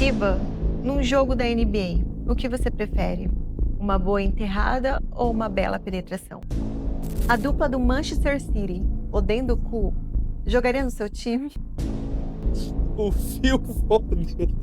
Ivan, num jogo da NBA, o que você prefere? Uma boa enterrada ou uma bela penetração? A dupla do Manchester City, Odem Doku, jogaria no seu time? O Phil Foden.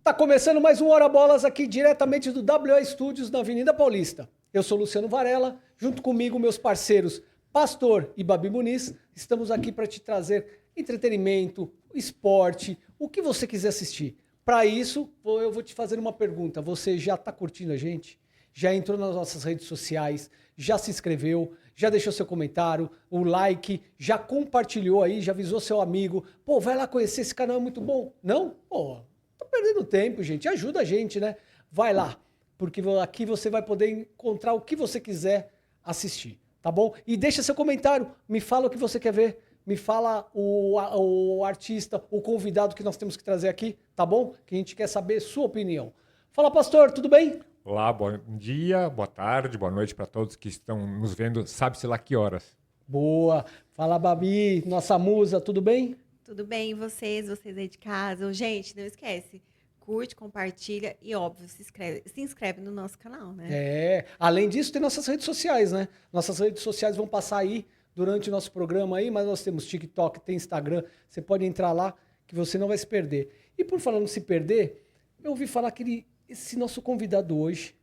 Tá começando mais um Hora Bolas aqui diretamente do WA Studios na Avenida Paulista. Eu sou Luciano Varela, junto comigo meus parceiros Pastor e Babi Muniz. Estamos aqui para te trazer entretenimento, esporte, o que você quiser assistir. Para isso, eu vou te fazer uma pergunta. Você já está curtindo a gente? Já entrou nas nossas redes sociais? Já se inscreveu? Já deixou seu comentário? O like? Já compartilhou aí? Já avisou seu amigo? Pô, vai lá conhecer, esse canal é muito bom. Não? Pô, tá perdendo tempo, gente. Ajuda a gente, né? Vai lá, porque aqui você vai poder encontrar o que você quiser assistir, tá bom? E deixa seu comentário, me fala o que você quer ver. Me fala o artista, o convidado que nós temos que trazer aqui, tá bom? Que a gente quer saber sua opinião. Fala, pastor, tudo bem? Olá, bom dia, boa tarde, boa noite para todos que estão nos vendo, sabe-se lá que horas. Boa. Fala, Babi, nossa musa, tudo bem? Tudo bem, e vocês aí de casa? Gente, não esquece, curte, compartilha e, óbvio, se inscreve no nosso canal, né? É. Além disso, tem nossas redes sociais, né? Nossas redes sociais vão passar aí durante o nosso programa aí, mas nós temos TikTok, tem Instagram, você pode entrar lá que você não vai se perder. E por falar não se perder, eu ouvi falar que esse nosso convidado hoje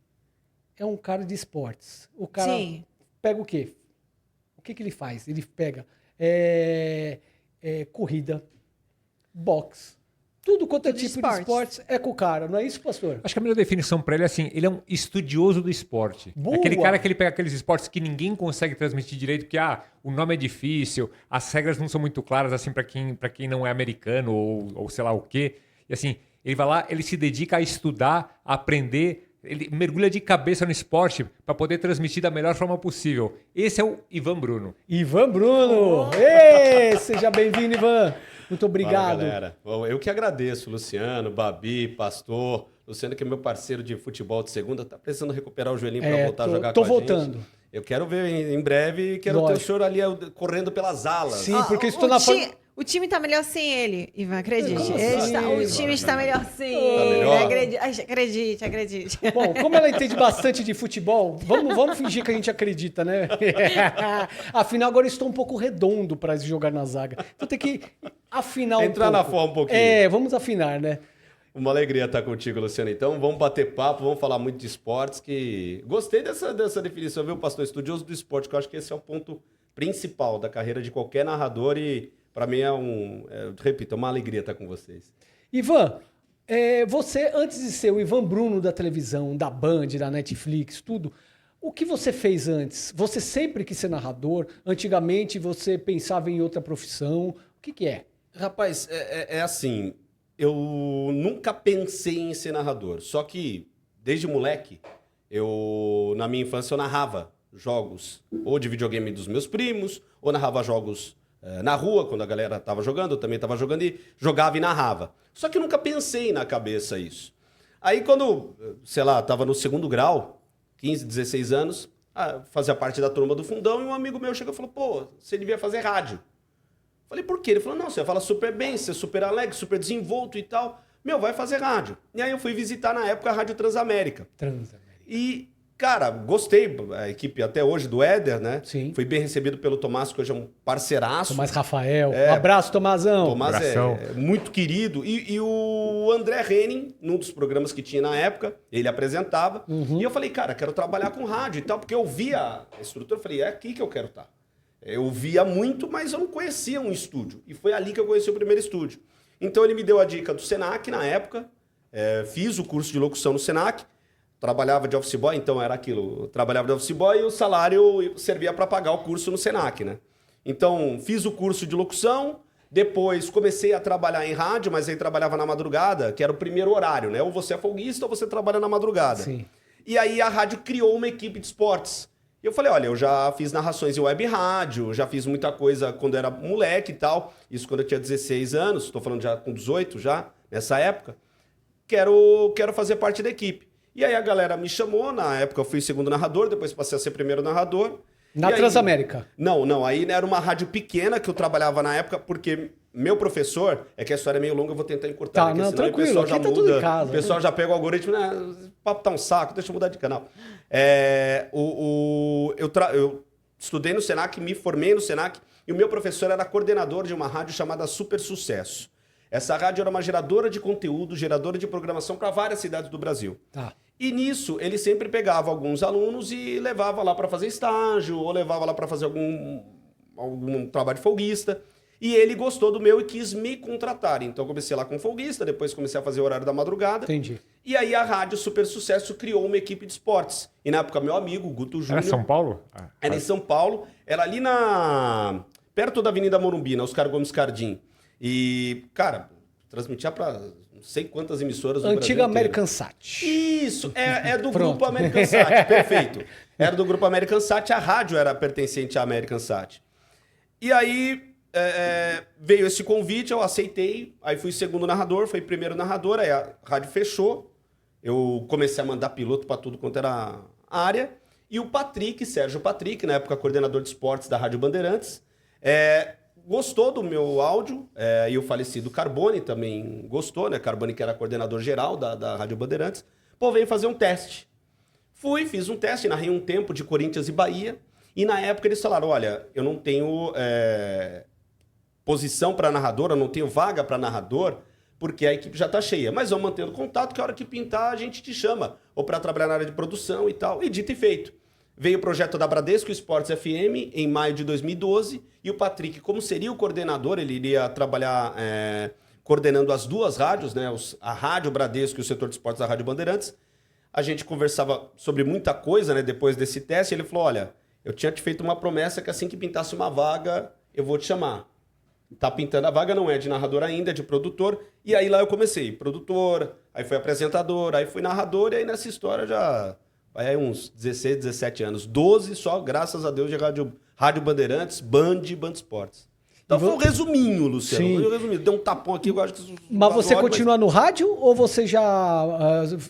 é um cara de esportes. O cara Sim. pega o quê? O que ele faz? Ele pega corrida, boxe, tudo quanto é Tudo de tipo de esportes é com o cara, não é isso, pastor? Acho que a melhor definição para ele é assim, ele é um estudioso do esporte. Boa. Aquele cara que ele pega aqueles esportes que ninguém consegue transmitir direito, porque o nome é difícil, as regras não são muito claras assim para quem não é americano ou sei lá o quê. E assim, ele vai lá, ele se dedica a estudar, a aprender, ele mergulha de cabeça no esporte para poder transmitir da melhor forma possível. Esse é o Ivan Bruno. Ivan Bruno! Ei, seja bem-vindo, Ivan! Muito obrigado. Fala, galera. Bom, eu que agradeço, Luciano, Babi, Pastor. Luciano, que é meu parceiro de futebol de segunda, tá precisando recuperar o joelhinho para voltar a jogar com a gente. Tô voltando. Eu quero ver em breve, quero ter o senhor ali correndo pelas alas. Sim, porque estou na forma... O time tá melhor sem ele, Ivan, acredite. Nossa, O time está melhor sem Tá ele. melhor? Acredite. Bom, como ela entende bastante de futebol, vamos fingir que a gente acredita, né? Afinal, agora eu estou um pouco redondo para jogar na zaga. Então tem que afinar Entrar na forma um pouquinho. Vamos afinar, né? Uma alegria estar contigo, Luciano. Então, vamos bater papo, vamos falar muito de esportes, que gostei dessa definição, viu, pastor? Estudioso do esporte, que eu acho que esse é o ponto principal da carreira de qualquer narrador e, para mim, repito, é uma alegria estar com vocês. Ivan, você, antes de ser o Ivan Bruno da televisão, da Band, da Netflix, tudo, o que você fez antes? Você sempre quis ser narrador? Antigamente você pensava em outra profissão? O que é? Rapaz, é assim, eu nunca pensei em ser narrador, só que desde moleque, na minha infância eu narrava jogos ou de videogame dos meus primos, ou narrava jogos na rua, quando a galera tava jogando, eu também tava jogando e jogava e narrava. Só que eu nunca pensei na cabeça isso. Aí quando, sei lá, tava no segundo grau, 15, 16 anos, fazia parte da turma do fundão e um amigo meu chegou e falou, pô, você devia fazer rádio. Falei, por quê? Ele falou, não, você fala super bem, você é super alegre, super desenvolto e tal. Meu, vai fazer rádio. E aí eu fui visitar na época a Rádio Transamérica. E, cara, gostei. A equipe até hoje do Éder, né? Sim. Fui bem recebido pelo Tomás, que hoje é um parceiraço. Tomás Rafael. Um abraço, Tomazão. Tomás Abração. é muito querido. E o André Henning, num dos programas que tinha na época, ele apresentava. E eu falei, cara, quero trabalhar com rádio e tal, porque eu via a estrutura, eu falei, é aqui que eu quero estar. Eu via muito, mas eu não conhecia um estúdio. E foi ali que eu conheci o primeiro estúdio. Então ele me deu a dica do Senac na época. Fiz o curso de locução no Senac. Trabalhava de office boy, então era aquilo. Eu trabalhava de office boy e o salário servia para pagar o curso no Senac, né? Então fiz o curso de locução. Depois comecei a trabalhar em rádio, mas aí trabalhava na madrugada, que era o primeiro horário, né? Ou você é folguista ou você trabalha na madrugada. Sim. E aí a rádio criou uma equipe de esportes. E eu falei, olha, eu já fiz narrações em web rádio, já fiz muita coisa quando era moleque e tal. Isso quando eu tinha 16 anos, estou falando já com 18 já, nessa época. Quero fazer parte da equipe. E aí a galera me chamou, na época eu fui segundo narrador, depois passei a ser primeiro narrador. Na E aí- Transamérica. Não, aí era uma rádio pequena que eu trabalhava na época, porque meu professor, é que a história é meio longa, eu vou tentar encurtar, Tá, né, que não, senão tranquilo, o pessoal já aqui tá muda, tudo em casa, o pessoal já pega o algoritmo, né, o papo tá um saco, deixa eu mudar de canal. Eu estudei no Senac, me formei no Senac, e o meu professor era coordenador de uma rádio chamada Super Sucesso. Essa rádio era uma geradora de conteúdo, geradora de programação para várias cidades do Brasil. Tá. E nisso, ele sempre pegava alguns alunos e levava lá para fazer estágio, ou levava lá para fazer algum trabalho de folguista. E ele gostou do meu e quis me contratar. Então, eu comecei lá com folguista, depois comecei a fazer o horário da madrugada. Entendi. E aí, a Rádio Super Sucesso criou uma equipe de esportes. E na época, meu amigo, Guto Era Júnior... São Paulo? Era em São Paulo, era ali perto da Avenida Morumbi, na Oscar Gomes Cardim. E, cara, transmitia para não sei quantas emissoras do Brasil Antiga inteiro. American Sat. Isso, é do Pronto. Grupo American Sat, perfeito. Era do Grupo American Sat, a rádio era pertencente à American Sat. E aí veio esse convite, eu aceitei, aí fui segundo narrador, fui primeiro narrador, aí a rádio fechou, eu comecei a mandar piloto para tudo quanto era área, e o Patrick, Sérgio Patrick, na época coordenador de esportes da Rádio Bandeirantes, gostou do meu áudio, e o falecido Carbone também gostou, né? Carbone que era coordenador geral da Rádio Bandeirantes. Pô, veio fazer um teste. Fiz um teste, narrei um tempo de Corinthians e Bahia, e na época eles falaram, olha, eu não tenho posição para narrador, eu não tenho vaga para narrador, porque a equipe já está cheia. Mas vamos mantendo contato, que a hora que pintar a gente te chama, ou para trabalhar na área de produção e tal. E dito e feito. Veio o projeto da Bradesco Esportes FM em maio de 2012 e o Patrick, como seria o coordenador, ele iria trabalhar coordenando as duas rádios, né, a Rádio Bradesco e o setor de esportes da Rádio Bandeirantes. A gente conversava sobre muita coisa, né, depois desse teste. Ele falou, olha, eu tinha te feito uma promessa que assim que pintasse uma vaga, eu vou te chamar. Tá pintando a vaga, não é de narrador ainda, é de produtor. E aí lá eu comecei, produtor, aí fui apresentador, aí fui narrador, e aí nessa história já... Vai aí uns 16, 17 anos. 12 só, graças a Deus, de Rádio Bandeirantes, Band e Band Esportes. Então foi um resuminho, Luciano. Sim. Foi um resuminho. Deu um tapão aqui, eu acho que... Mas você continua no rádio ou você já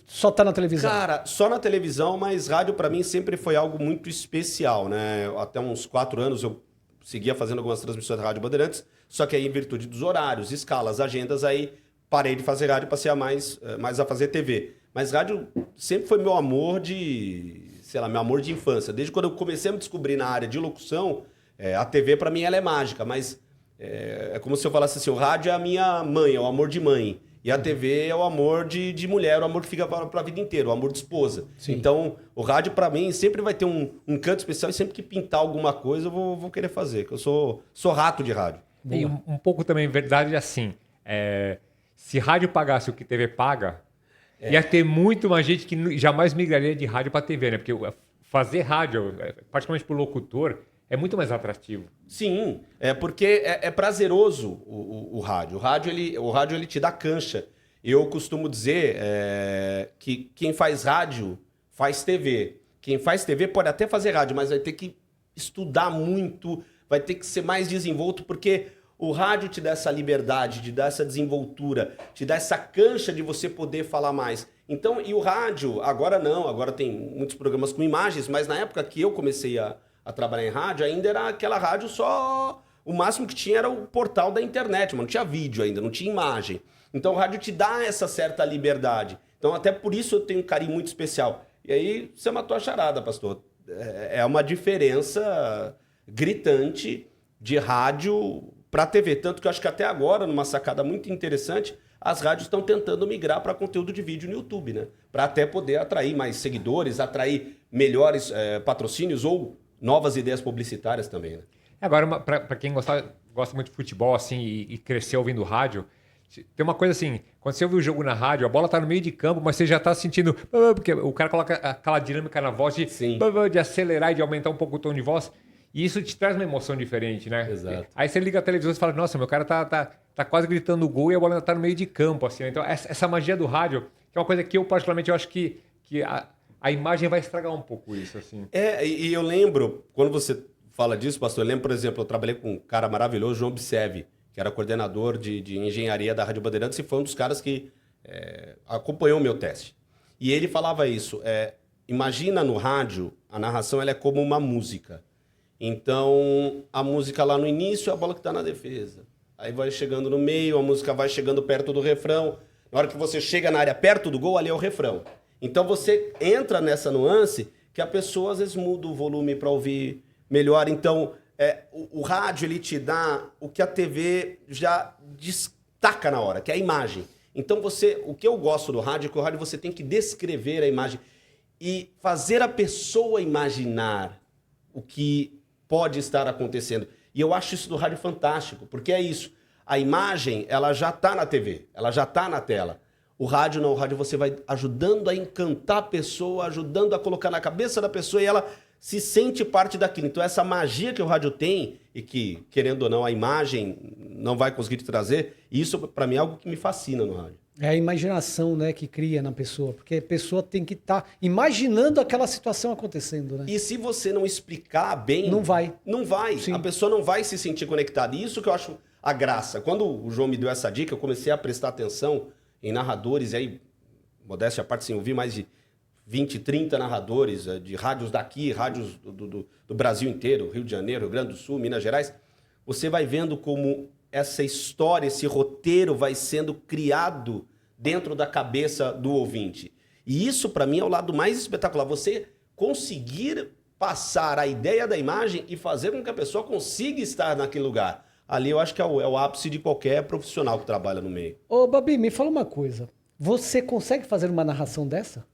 só tá na televisão? Cara, só na televisão, mas rádio pra mim sempre foi algo muito especial, né? Até uns 4 anos eu seguia fazendo algumas transmissões da Rádio Bandeirantes, só que aí em virtude dos horários, escalas, agendas, aí parei de fazer rádio e passei mais a fazer TV. Mas rádio sempre foi meu amor meu amor de infância. Desde quando eu comecei a me descobrir na área de locução, a TV pra mim ela é mágica, mas é como se eu falasse assim, o rádio é a minha mãe, é o amor de mãe. E a TV é o amor de mulher, o amor que fica pra vida inteira, o amor de esposa. Sim. Então, o rádio pra mim sempre vai ter um canto especial e sempre que pintar alguma coisa eu vou querer fazer, que eu sou rato de rádio. E um pouco também verdade assim, se rádio pagasse o que TV paga, ia ter muito mais gente que jamais migraria de rádio para TV, né? Porque fazer rádio, particularmente para o locutor, é muito mais atrativo. Sim, porque é prazeroso o rádio. O rádio ele te dá cancha. Eu costumo dizer que quem faz rádio faz TV. Quem faz TV pode até fazer rádio, mas vai ter que estudar muito, vai ter que ser mais desenvolto, porque o rádio te dá essa liberdade, te dá essa desenvoltura, te dá essa cancha de você poder falar mais. Então, e o rádio, agora não, agora tem muitos programas com imagens, mas na época que eu comecei a trabalhar em rádio, ainda era aquela rádio só... O máximo que tinha era o portal da internet, mas não tinha vídeo ainda, não tinha imagem. Então o rádio te dá essa certa liberdade. Então até por isso eu tenho um carinho muito especial. E aí você matou a charada, pastor. É uma diferença gritante de rádio para TV. Tanto que eu acho que até agora, numa sacada muito interessante, as rádios estão tentando migrar para conteúdo de vídeo no YouTube, né? Para até poder atrair mais seguidores, atrair melhores patrocínios ou novas ideias publicitárias também, né? Agora, para quem gosta muito de futebol assim e cresceu ouvindo rádio, tem uma coisa assim, quando você ouve o jogo na rádio, a bola tá no meio de campo, mas você já tá sentindo... Porque o cara coloca aquela dinâmica na voz de acelerar e de aumentar um pouco o tom de voz. E isso te traz uma emoção diferente, né? Exato. Aí você liga a televisão e fala, nossa, meu cara tá quase gritando gol e a bola ainda tá no meio de campo, assim. Então, essa magia do rádio, que é uma coisa que eu, particularmente, eu acho que a imagem vai estragar um pouco isso, assim. E eu lembro, quando você fala disso, pastor, eu lembro, por exemplo, eu trabalhei com um cara maravilhoso, João Bisev, que era coordenador de engenharia da Rádio Bandeirantes e foi um dos caras que acompanhou o meu teste. E ele falava isso, imagina no rádio, a narração ela é como uma música. Então, a música lá no início é a bola que está na defesa. Aí vai chegando no meio, a música vai chegando perto do refrão. Na hora que você chega na área perto do gol, ali é o refrão. Então, você entra nessa nuance que a pessoa às vezes muda o volume para ouvir melhor. Então, o rádio ele te dá o que a TV já destaca na hora, que é a imagem. Então, o que eu gosto do rádio é que o rádio você tem que descrever a imagem e fazer a pessoa imaginar o que pode estar acontecendo. E eu acho isso do rádio fantástico, porque é isso. A imagem, ela já está na TV, ela já está na tela. O rádio não, o rádio você vai ajudando a encantar a pessoa, ajudando a colocar na cabeça da pessoa e ela se sente parte daquilo. Então essa magia que o rádio tem e que, querendo ou não, a imagem não vai conseguir te trazer, isso para mim é algo que me fascina no rádio. É a imaginação, né, que cria na pessoa, porque a pessoa tem que estar imaginando aquela situação acontecendo, né? E se você não explicar bem... Não vai. Não vai. Sim. A pessoa não vai se sentir conectada. E isso que eu acho a graça. Quando o João me deu essa dica, eu comecei a prestar atenção em narradores, e aí, modéstia à parte, sim, eu vi mais de 20, 30 narradores de rádios daqui, rádios do Brasil inteiro, Rio de Janeiro, Rio Grande do Sul, Minas Gerais. Você vai vendo como essa história, esse roteiro vai sendo criado dentro da cabeça do ouvinte. E isso, para mim, é o lado mais espetacular. Você conseguir passar a ideia da imagem e fazer com que a pessoa consiga estar naquele lugar. Ali eu acho que é o ápice de qualquer profissional que trabalha no meio. Ô, Babi, me fala uma coisa. Você consegue fazer uma narração dessa?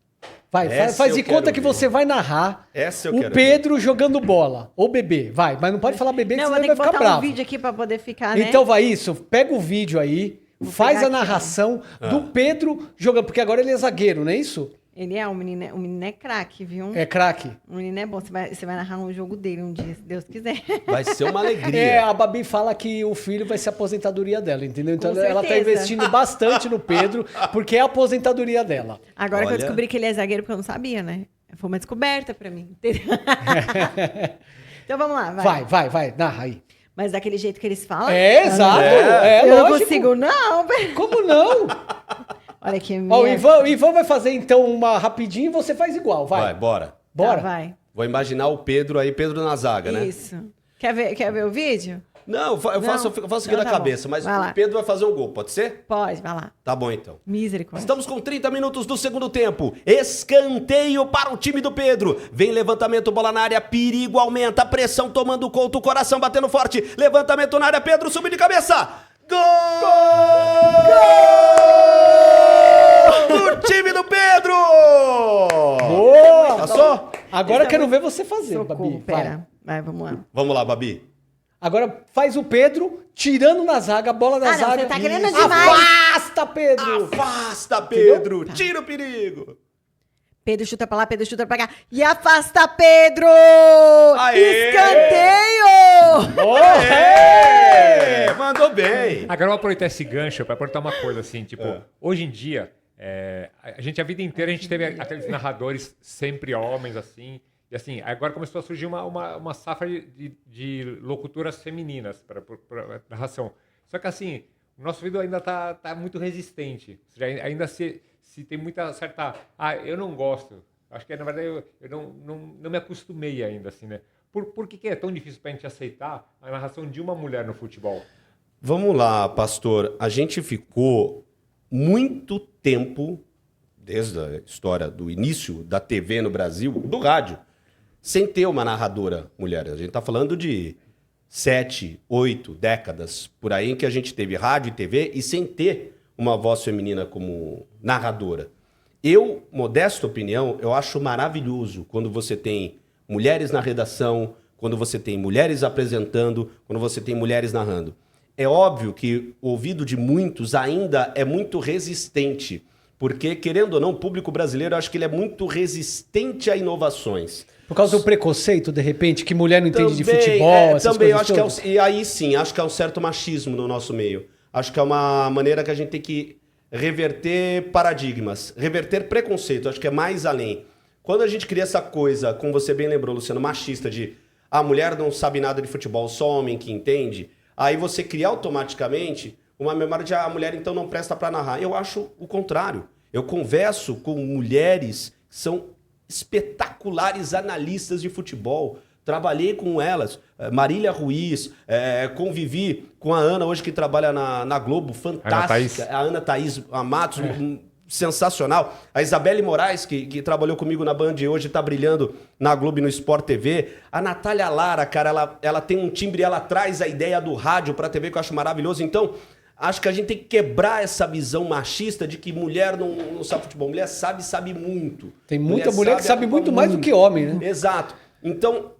Vai, Essa faz eu de conta quero que ver. você vai narrar Essa eu o quero Pedro jogando bola. Ou bebê, vai. Mas não pode falar bebê, que Não, senão vou ele ter vai que ficar botar um bravo. vídeo aqui para poder ficar, né? Então vai isso, pega o vídeo aí, faz pegar a aqui, ó. narração do Pedro jogando, porque agora ele é zagueiro, não é isso? Ele é um menino é craque, viu? É craque. Um menino é bom. Você vai narrar um jogo dele um dia, se Deus quiser. Vai ser uma alegria. É, a Babi fala que o filho vai ser a aposentadoria dela, entendeu? Então Com ela tá certeza. investindo bastante no Pedro, porque é a aposentadoria dela. Agora que eu Olha. descobri que ele é zagueiro, porque eu não sabia, né? Foi uma descoberta pra mim. Entendeu? Então vamos lá, vai. Vai, narra aí. Mas daquele jeito que eles falam. É, exato. É, eu não lógico. consigo, não. velho. Como não? Olha aqui. Ó, o Ivan vai fazer então uma rapidinho e você faz igual, vai. Vai, bora. Bora. Tá, vai. Vou imaginar o Pedro aí, Pedro na zaga, né? Isso. Quer ver o vídeo? Não, eu faço aqui Então na tá cabeça, bom. mas Vai o lá. Pedro vai fazer um gol, pode ser? Pode, vai lá. Tá bom, então. Misericórdia. Estamos com 30 minutos do segundo tempo. Escanteio para o time do Pedro. Vem levantamento, bola na área, perigo aumenta, pressão tomando conta, o coração batendo forte. Levantamento na área, Pedro subiu de cabeça. Gol! Do time do Pedro! Boa! Passou? Agora eu quero ver você fazer, Socorro, Babi. Vai. pera. Vai, vamos lá. Vamos lá, Babi. Agora faz o Pedro tirando na zaga, a bola da Ah, não, zaga. você tá querendo Isso. demais. Afasta, Pedro! Afasta, Pedro! Tira o perigo! Pedro chuta pra lá, Pedro chuta pra cá. E afasta Pedro! Aê! Escanteio! Aê! Mandou bem! Agora eu vou aproveitar esse gancho para perguntar uma coisa assim, tipo, É. hoje em dia, a gente a vida inteira a gente teve aqueles narradores sempre homens assim, e assim, agora começou a surgir uma safra de locutoras femininas para narração. Só que assim, o nosso vídeo ainda tá muito resistente. Ou seja, ainda se tem muita certa... eu não gosto. Acho que, na verdade, eu não me acostumei ainda, assim, né? Por que é tão difícil pra gente aceitar a narração de uma mulher no futebol? Vamos lá, pastor. A gente ficou muito tempo, desde a história do início da TV no Brasil, do rádio, sem ter uma narradora mulher. A gente está falando de 7, 8 décadas por aí em que a gente teve rádio e TV e sem ter uma voz feminina como narradora. Eu, modesta opinião, eu acho maravilhoso quando você tem mulheres na redação, quando você tem mulheres apresentando, quando você tem mulheres narrando. É óbvio que o ouvido de muitos ainda é muito resistente, porque, querendo ou não, o público brasileiro, eu acho que ele é muito resistente a inovações. Por causa do preconceito, de repente, que mulher não entende de futebol, essas também, eu coisas acho todas. que e aí sim, acho que é um certo machismo no nosso meio. Acho que é uma maneira que a gente tem que reverter paradigmas, reverter preconceito, acho que é mais além. Quando a gente cria essa coisa, como você bem lembrou, Luciano, machista, de a mulher não sabe nada de futebol, só homem que entende, aí você cria automaticamente uma memória de a mulher então não presta para narrar. Eu acho o contrário. Eu converso com mulheres que são espetaculares analistas de futebol. Trabalhei com elas, Marília Ruiz, convivi com a Ana, hoje que trabalha na Globo, fantástica. A Ana Thaís Matos, sensacional. A Isabelle Moraes, que trabalhou comigo na Band e hoje está brilhando na Globo e no Sport TV. A Natália Lara, cara, ela tem um timbre, ela traz a ideia do rádio para a TV que eu acho maravilhoso. Então, acho que a gente tem que quebrar essa visão machista de que mulher não sabe futebol. Mulher sabe muito. Tem muita mulher que sabe muito mais do que homem, né? Exato. Então,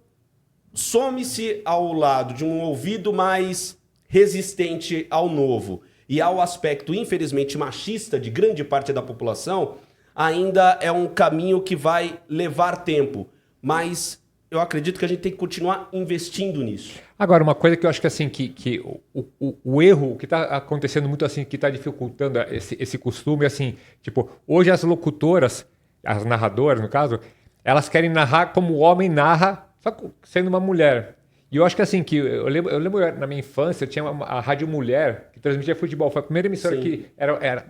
some-se ao lado de um ouvido mais resistente ao novo e ao aspecto, infelizmente, machista de grande parte da população, ainda é um caminho que vai levar tempo. Mas eu acredito que a gente tem que continuar investindo nisso. Agora, uma coisa que eu acho que assim, que o erro que está acontecendo muito assim, que está dificultando esse costume, assim, tipo, hoje as locutoras, as narradoras, no caso, elas querem narrar como o homem narra, só sendo uma mulher. E eu acho que assim, que eu lembro na minha infância, tinha a Rádio Mulher, que transmitia futebol. Foi a primeira emissora que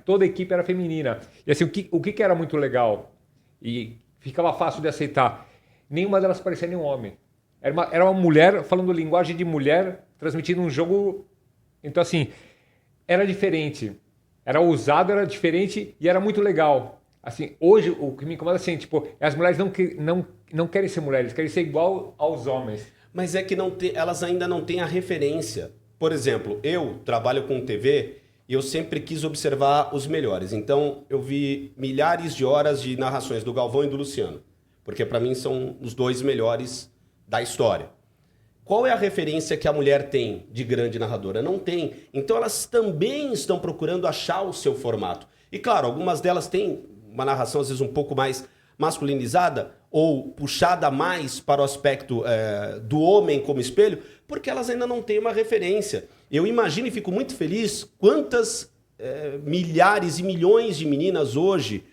toda a equipe era feminina. E assim, o que era muito legal e ficava fácil de aceitar? Nenhuma delas parecia nenhum homem. Era uma mulher falando linguagem de mulher, transmitindo um jogo. Então assim, era diferente. Era ousado, era diferente e era muito legal. Assim, hoje o que me incomoda assim, tipo, as mulheres não querem ser mulheres, querem ser igual aos homens. Mas é que elas ainda não têm a referência. Por exemplo, eu trabalho com TV e eu sempre quis observar os melhores. Então, eu vi milhares de horas de narrações do Galvão e do Luciano, porque para mim são os dois melhores da história. Qual é a referência que a mulher tem de grande narradora? Não tem. Então, elas também estão procurando achar o seu formato. E claro, algumas delas têm uma narração às vezes um pouco mais masculinizada ou puxada mais para o aspecto do homem como espelho, porque elas ainda não têm uma referência. Eu imagino e fico muito feliz quantas milhares e milhões de meninas hoje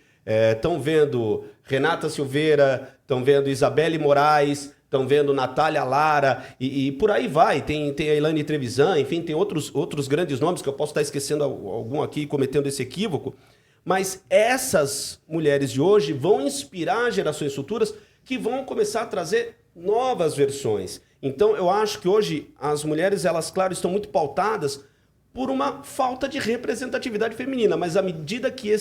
estão vendo Renata Silveira, estão vendo Isabelle Moraes, estão vendo Natália Lara e por aí vai. Tem a Elaine Trevisan, enfim, tem outros grandes nomes que eu posso estar esquecendo algum aqui, cometendo esse equívoco. Mas essas mulheres de hoje vão inspirar gerações futuras que vão começar a trazer novas versões. Então, eu acho que hoje as mulheres, elas, claro, estão muito pautadas por uma falta de representatividade feminina. Mas à medida que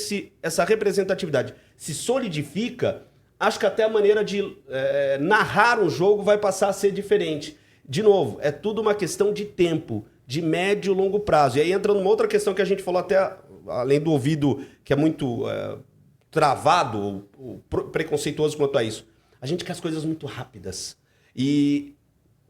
essa representatividade se solidifica, acho que até a maneira de narrar um jogo vai passar a ser diferente. De novo, é tudo uma questão de tempo, de médio e longo prazo. E aí entra numa outra questão que a gente falou até, além do ouvido que é muito travado, preconceituoso quanto a isso. A gente quer as coisas muito rápidas. E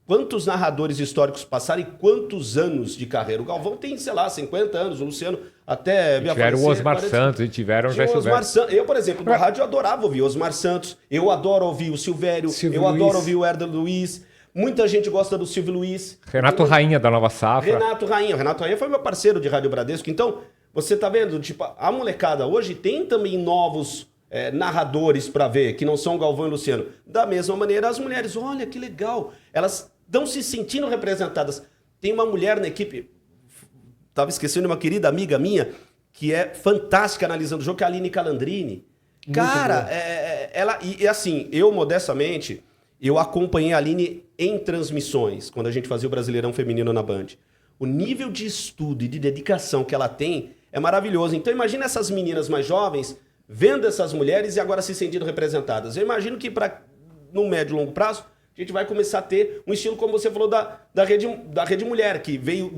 quantos narradores históricos passaram e quantos anos de carreira? O Galvão tem, sei lá, 50 anos, o Luciano até... Tiveram o Osmar Santos e tiveram o Osmar Santos. Eu, por exemplo, no rádio eu adorava ouvir o Osmar Santos, eu adoro ouvir o Silvério, adoro ouvir o Herder Luiz. Muita gente gosta do Silvio Luiz. Renato Rainha, da Nova Safra. Renato Rainha foi meu parceiro de Rádio Bradesco. Então, você tá vendo, tipo, a molecada hoje tem também novos narradores para ver, que não são Galvão e Luciano. Da mesma maneira, as mulheres, olha que legal, elas estão se sentindo representadas. Tem uma mulher na equipe, tava esquecendo, uma querida amiga minha, que é fantástica analisando o jogo, que é a Aline Calandrini. Cara, ela... E assim, eu modestamente... Eu acompanhei a Aline em transmissões, quando a gente fazia o Brasileirão Feminino na Band. O nível de estudo e de dedicação que ela tem é maravilhoso. Então imagina essas meninas mais jovens vendo essas mulheres e agora se sentindo representadas. Eu imagino que no médio e longo prazo a gente vai começar a ter um estilo, como você falou, da Rede Mulher, que veio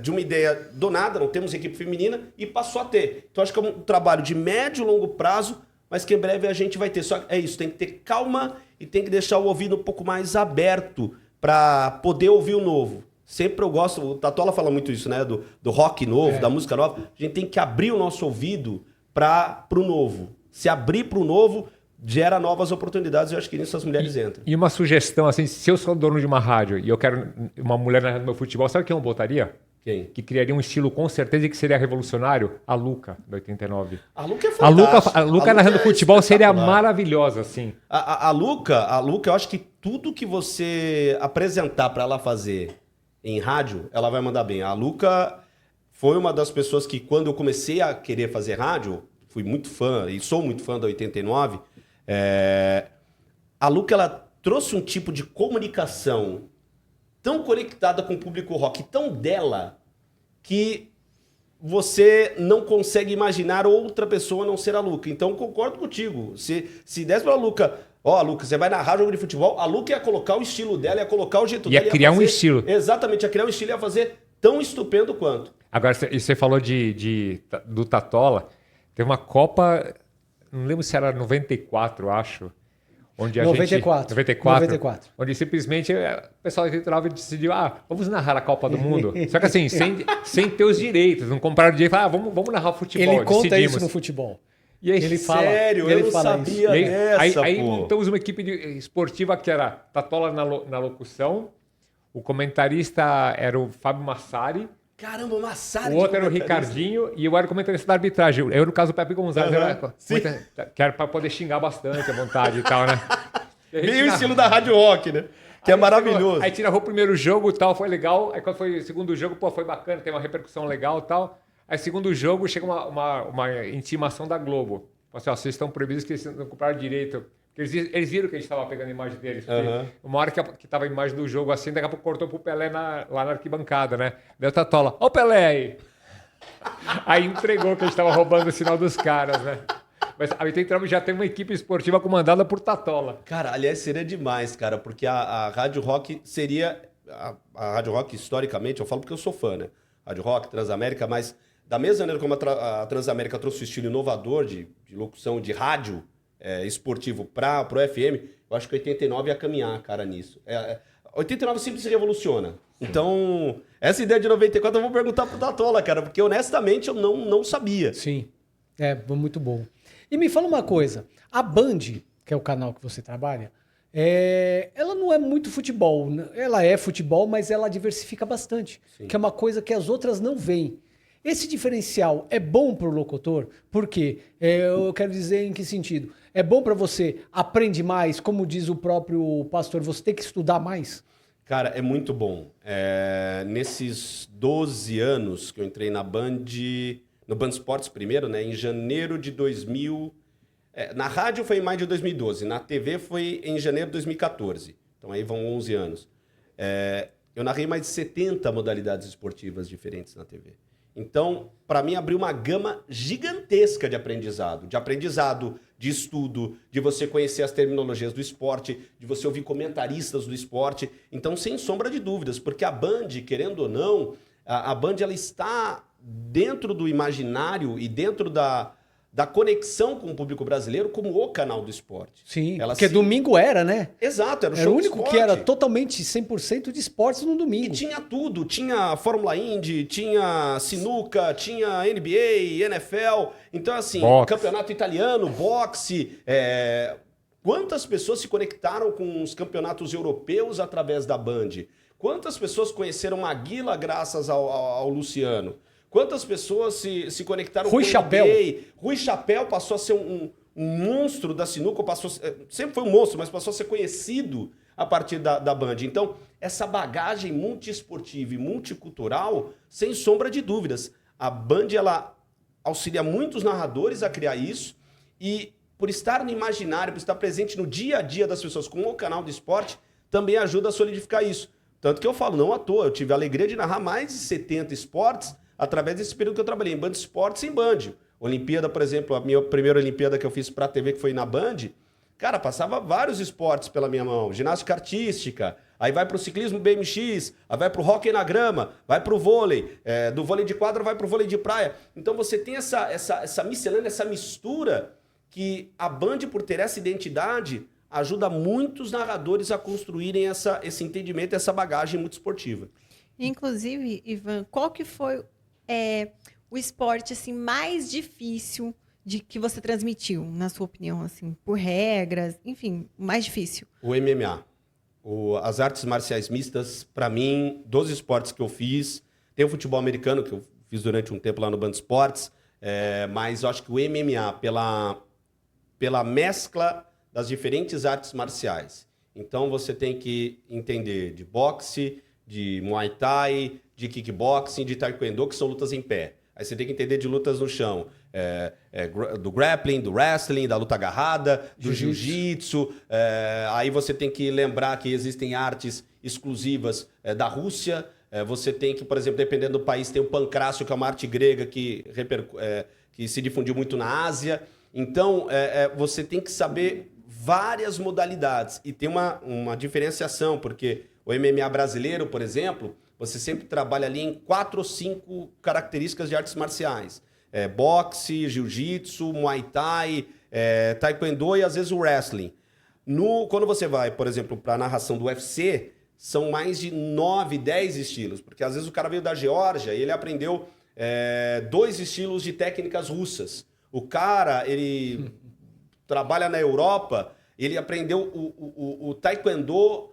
de uma ideia do nada, não temos equipe feminina, e passou a ter. Então acho que é um trabalho de médio e longo prazo, mas que em breve a gente vai ter. Só é isso, tem que ter calma e tem que deixar o ouvido um pouco mais aberto para poder ouvir o novo. Sempre eu gosto, o Tatola fala muito isso, né? Do rock novo, da música nova. A gente tem que abrir o nosso ouvido para o novo. Se abrir para o novo, gera novas oportunidades. Eu acho que nisso as mulheres entram. E uma sugestão, assim, se eu sou dono de uma rádio e eu quero uma mulher na meu futebol, sabe quem eu botaria? Quem? Que criaria um estilo com certeza e que seria revolucionário? A Luca, do 89. A Luca é fantástica. A Luca narrando futebol seria maravilhosa, assim. A Luca, eu acho que tudo que você apresentar para ela fazer em rádio, ela vai mandar bem. A Luca foi uma das pessoas que, quando eu comecei a querer fazer rádio, fui muito fã, e sou muito fã da 89, a Luca, ela trouxe um tipo de comunicação tão conectada com o público rock, tão dela, que você não consegue imaginar outra pessoa a não ser a Luca. Então, concordo contigo. Se desse pra Luca, Luca, você vai narrar jogo de futebol, a Luca ia colocar o estilo dela, ia colocar o jeito dela. Ia criar um estilo. Exatamente, ia criar um estilo e ia fazer tão estupendo quanto. Agora, você falou do Tatola. Teve uma Copa, não lembro se era 94, acho. Onde 94. Onde simplesmente o pessoal eleitoral decidiu, vamos narrar a Copa do Mundo. Só que assim, sem ter os direitos, não compraram direito, vamos narrar o futebol. Ele conta isso no futebol. E aí, ele fala, sério, eu não sabia dessa, aí montamos uma equipe esportiva que era Tatola na locução, o comentarista era o Fábio Massari, Caramba, Massari. O outro era o Ricardinho e eu era o comentarista da arbitragem. Eu, no caso, o Pepe Gonzalez, que era para poder xingar bastante à vontade e tal, né? Meio estilo da Rádio Rock, né? Que é maravilhoso. Aí tirou o primeiro jogo e tal, foi legal. Aí quando foi o segundo jogo, foi bacana, tem uma repercussão legal e tal. Aí segundo jogo, chega uma intimação da Globo. Falei assim, vocês estão proibidos que eles não compraram direito. Eles viram que a gente estava pegando a imagem deles. Uma hora que estava a imagem do jogo assim, daqui a pouco cortou pro Pelé lá na arquibancada, né? Deu Tatola, ó o Pelé aí! Aí entregou que a gente estava roubando o sinal dos caras, né? Mas a 89 já tem uma equipe esportiva comandada por Tatola. Cara, aliás, seria demais, cara, porque a Rádio Rock seria... A Rádio Rock, historicamente, eu falo porque eu sou fã, né? Rádio Rock, Transamérica, mas da mesma maneira como a Transamérica trouxe o estilo inovador de locução de rádio, esportivo para o FM, eu acho que 89 ia caminhar, cara, nisso. 89 sempre se revoluciona. Então, essa ideia de 94 eu vou perguntar pro Tatola, cara, porque honestamente eu não sabia. Sim, muito bom. E me fala uma coisa, a Band, que é o canal que você trabalha, ela não é muito futebol, ela é futebol, mas ela diversifica bastante, Sim. que é uma coisa que as outras não veem. Esse diferencial é bom para o locutor? Por quê? Eu quero dizer em que sentido? É bom para você aprender mais, como diz o próprio pastor, você tem que estudar mais? Cara, é muito bom. Nesses 12 anos que eu entrei na Band, no Band Esportes primeiro, né, em janeiro de 2000... na rádio foi em maio de 2012, na TV foi em janeiro de 2014. Então aí vão 11 anos. Eu narrei mais de 70 modalidades esportivas diferentes na TV. Então, para mim, abriu uma gama gigantesca de aprendizado, de estudo, de você conhecer as terminologias do esporte, de você ouvir comentaristas do esporte. Então, sem sombra de dúvidas, porque a Band, querendo ou não, a Band ela está dentro do imaginário e dentro da conexão com o público brasileiro como o canal do esporte. Sim, porque domingo era, né? Exato, era o Era show o de único esporte. que era totalmente 100% de esportes no domingo. E tinha tudo, tinha Fórmula Indy, tinha sinuca, tinha NBA, NFL, então assim, Boxe. campeonato italiano, boxe, quantas pessoas se conectaram com os campeonatos europeus através da Band? Quantas pessoas conheceram Maguila graças ao Luciano? Quantas pessoas se conectaram Rui com o Chapéu. NBA? Rui Chapéu passou a ser um monstro da sinuca, sempre foi um monstro, mas passou a ser conhecido a partir da Band. Então, essa bagagem multiesportiva e multicultural, sem sombra de dúvidas. A Band, ela auxilia muitos narradores a criar isso e por estar no imaginário, por estar presente no dia a dia das pessoas com o canal do esporte, também ajuda a solidificar isso. Tanto que eu falo, não à toa, eu tive a alegria de narrar mais de 70 esportes através desse período que eu trabalhei em Band Esportes e em Band. Olimpíada, por exemplo, a minha primeira Olimpíada que eu fiz para a TV, que foi na Band, cara, passava vários esportes pela minha mão. Ginástica artística, aí vai para o ciclismo BMX, aí vai para o hóquei na grama, vai para o vôlei, do vôlei de quadra vai para o vôlei de praia. Então você tem essa miscelânea, essa mistura que a Band, por ter essa identidade, ajuda muitos narradores a construírem esse entendimento, essa bagagem muito esportiva. Inclusive, Ivan, qual que foi o esporte assim, mais difícil que você transmitiu, na sua opinião, assim, por regras, enfim, o mais difícil? O MMA. As artes marciais mistas, para mim, dos esportes que eu fiz, tem o futebol americano, que eu fiz durante um tempo lá no Band Esportes, mas eu acho que o MMA, pela mescla das diferentes artes marciais. Então você tem que entender de boxe, de Muay Thai, de kickboxing, de taekwondo, que são lutas em pé. Aí você tem que entender de lutas no chão. do grappling, do wrestling, da luta agarrada, do jiu-jitsu. Aí você tem que lembrar que existem artes exclusivas da Rússia. Você tem que, por exemplo, dependendo do país, tem o pancrácio, que é uma arte grega que se difundiu muito na Ásia. Então, você tem que saber várias modalidades. E tem uma diferenciação, porque o MMA brasileiro, por exemplo, você sempre trabalha ali em 4 ou 5 características de artes marciais. Boxe, jiu-jitsu, muay thai, taekwondo e às vezes o wrestling. Quando você vai, por exemplo, para a narração do UFC, são mais de 9, 10 estilos. Porque às vezes o cara veio da Geórgia e ele aprendeu 2 estilos de técnicas russas. O cara, ele trabalha na Europa, ele aprendeu o taekwondo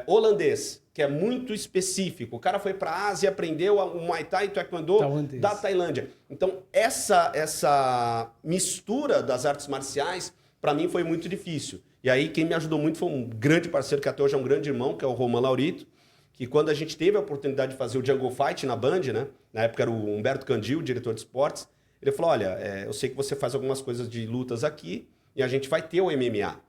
holandês, que é muito específico. O cara foi para a Ásia e aprendeu o Muay Thai e Taekwondo da Tailândia. Então, essa mistura das artes marciais, para mim, foi muito difícil. E aí, quem me ajudou muito foi um grande parceiro, que até hoje é um grande irmão, que é o Roman Laurito, que quando a gente teve a oportunidade de fazer o Jungle Fight na Band, né? Na época era o Humberto Candil, diretor de esportes, ele falou, olha, eu sei que você faz algumas coisas de lutas aqui e a gente vai ter o MMA.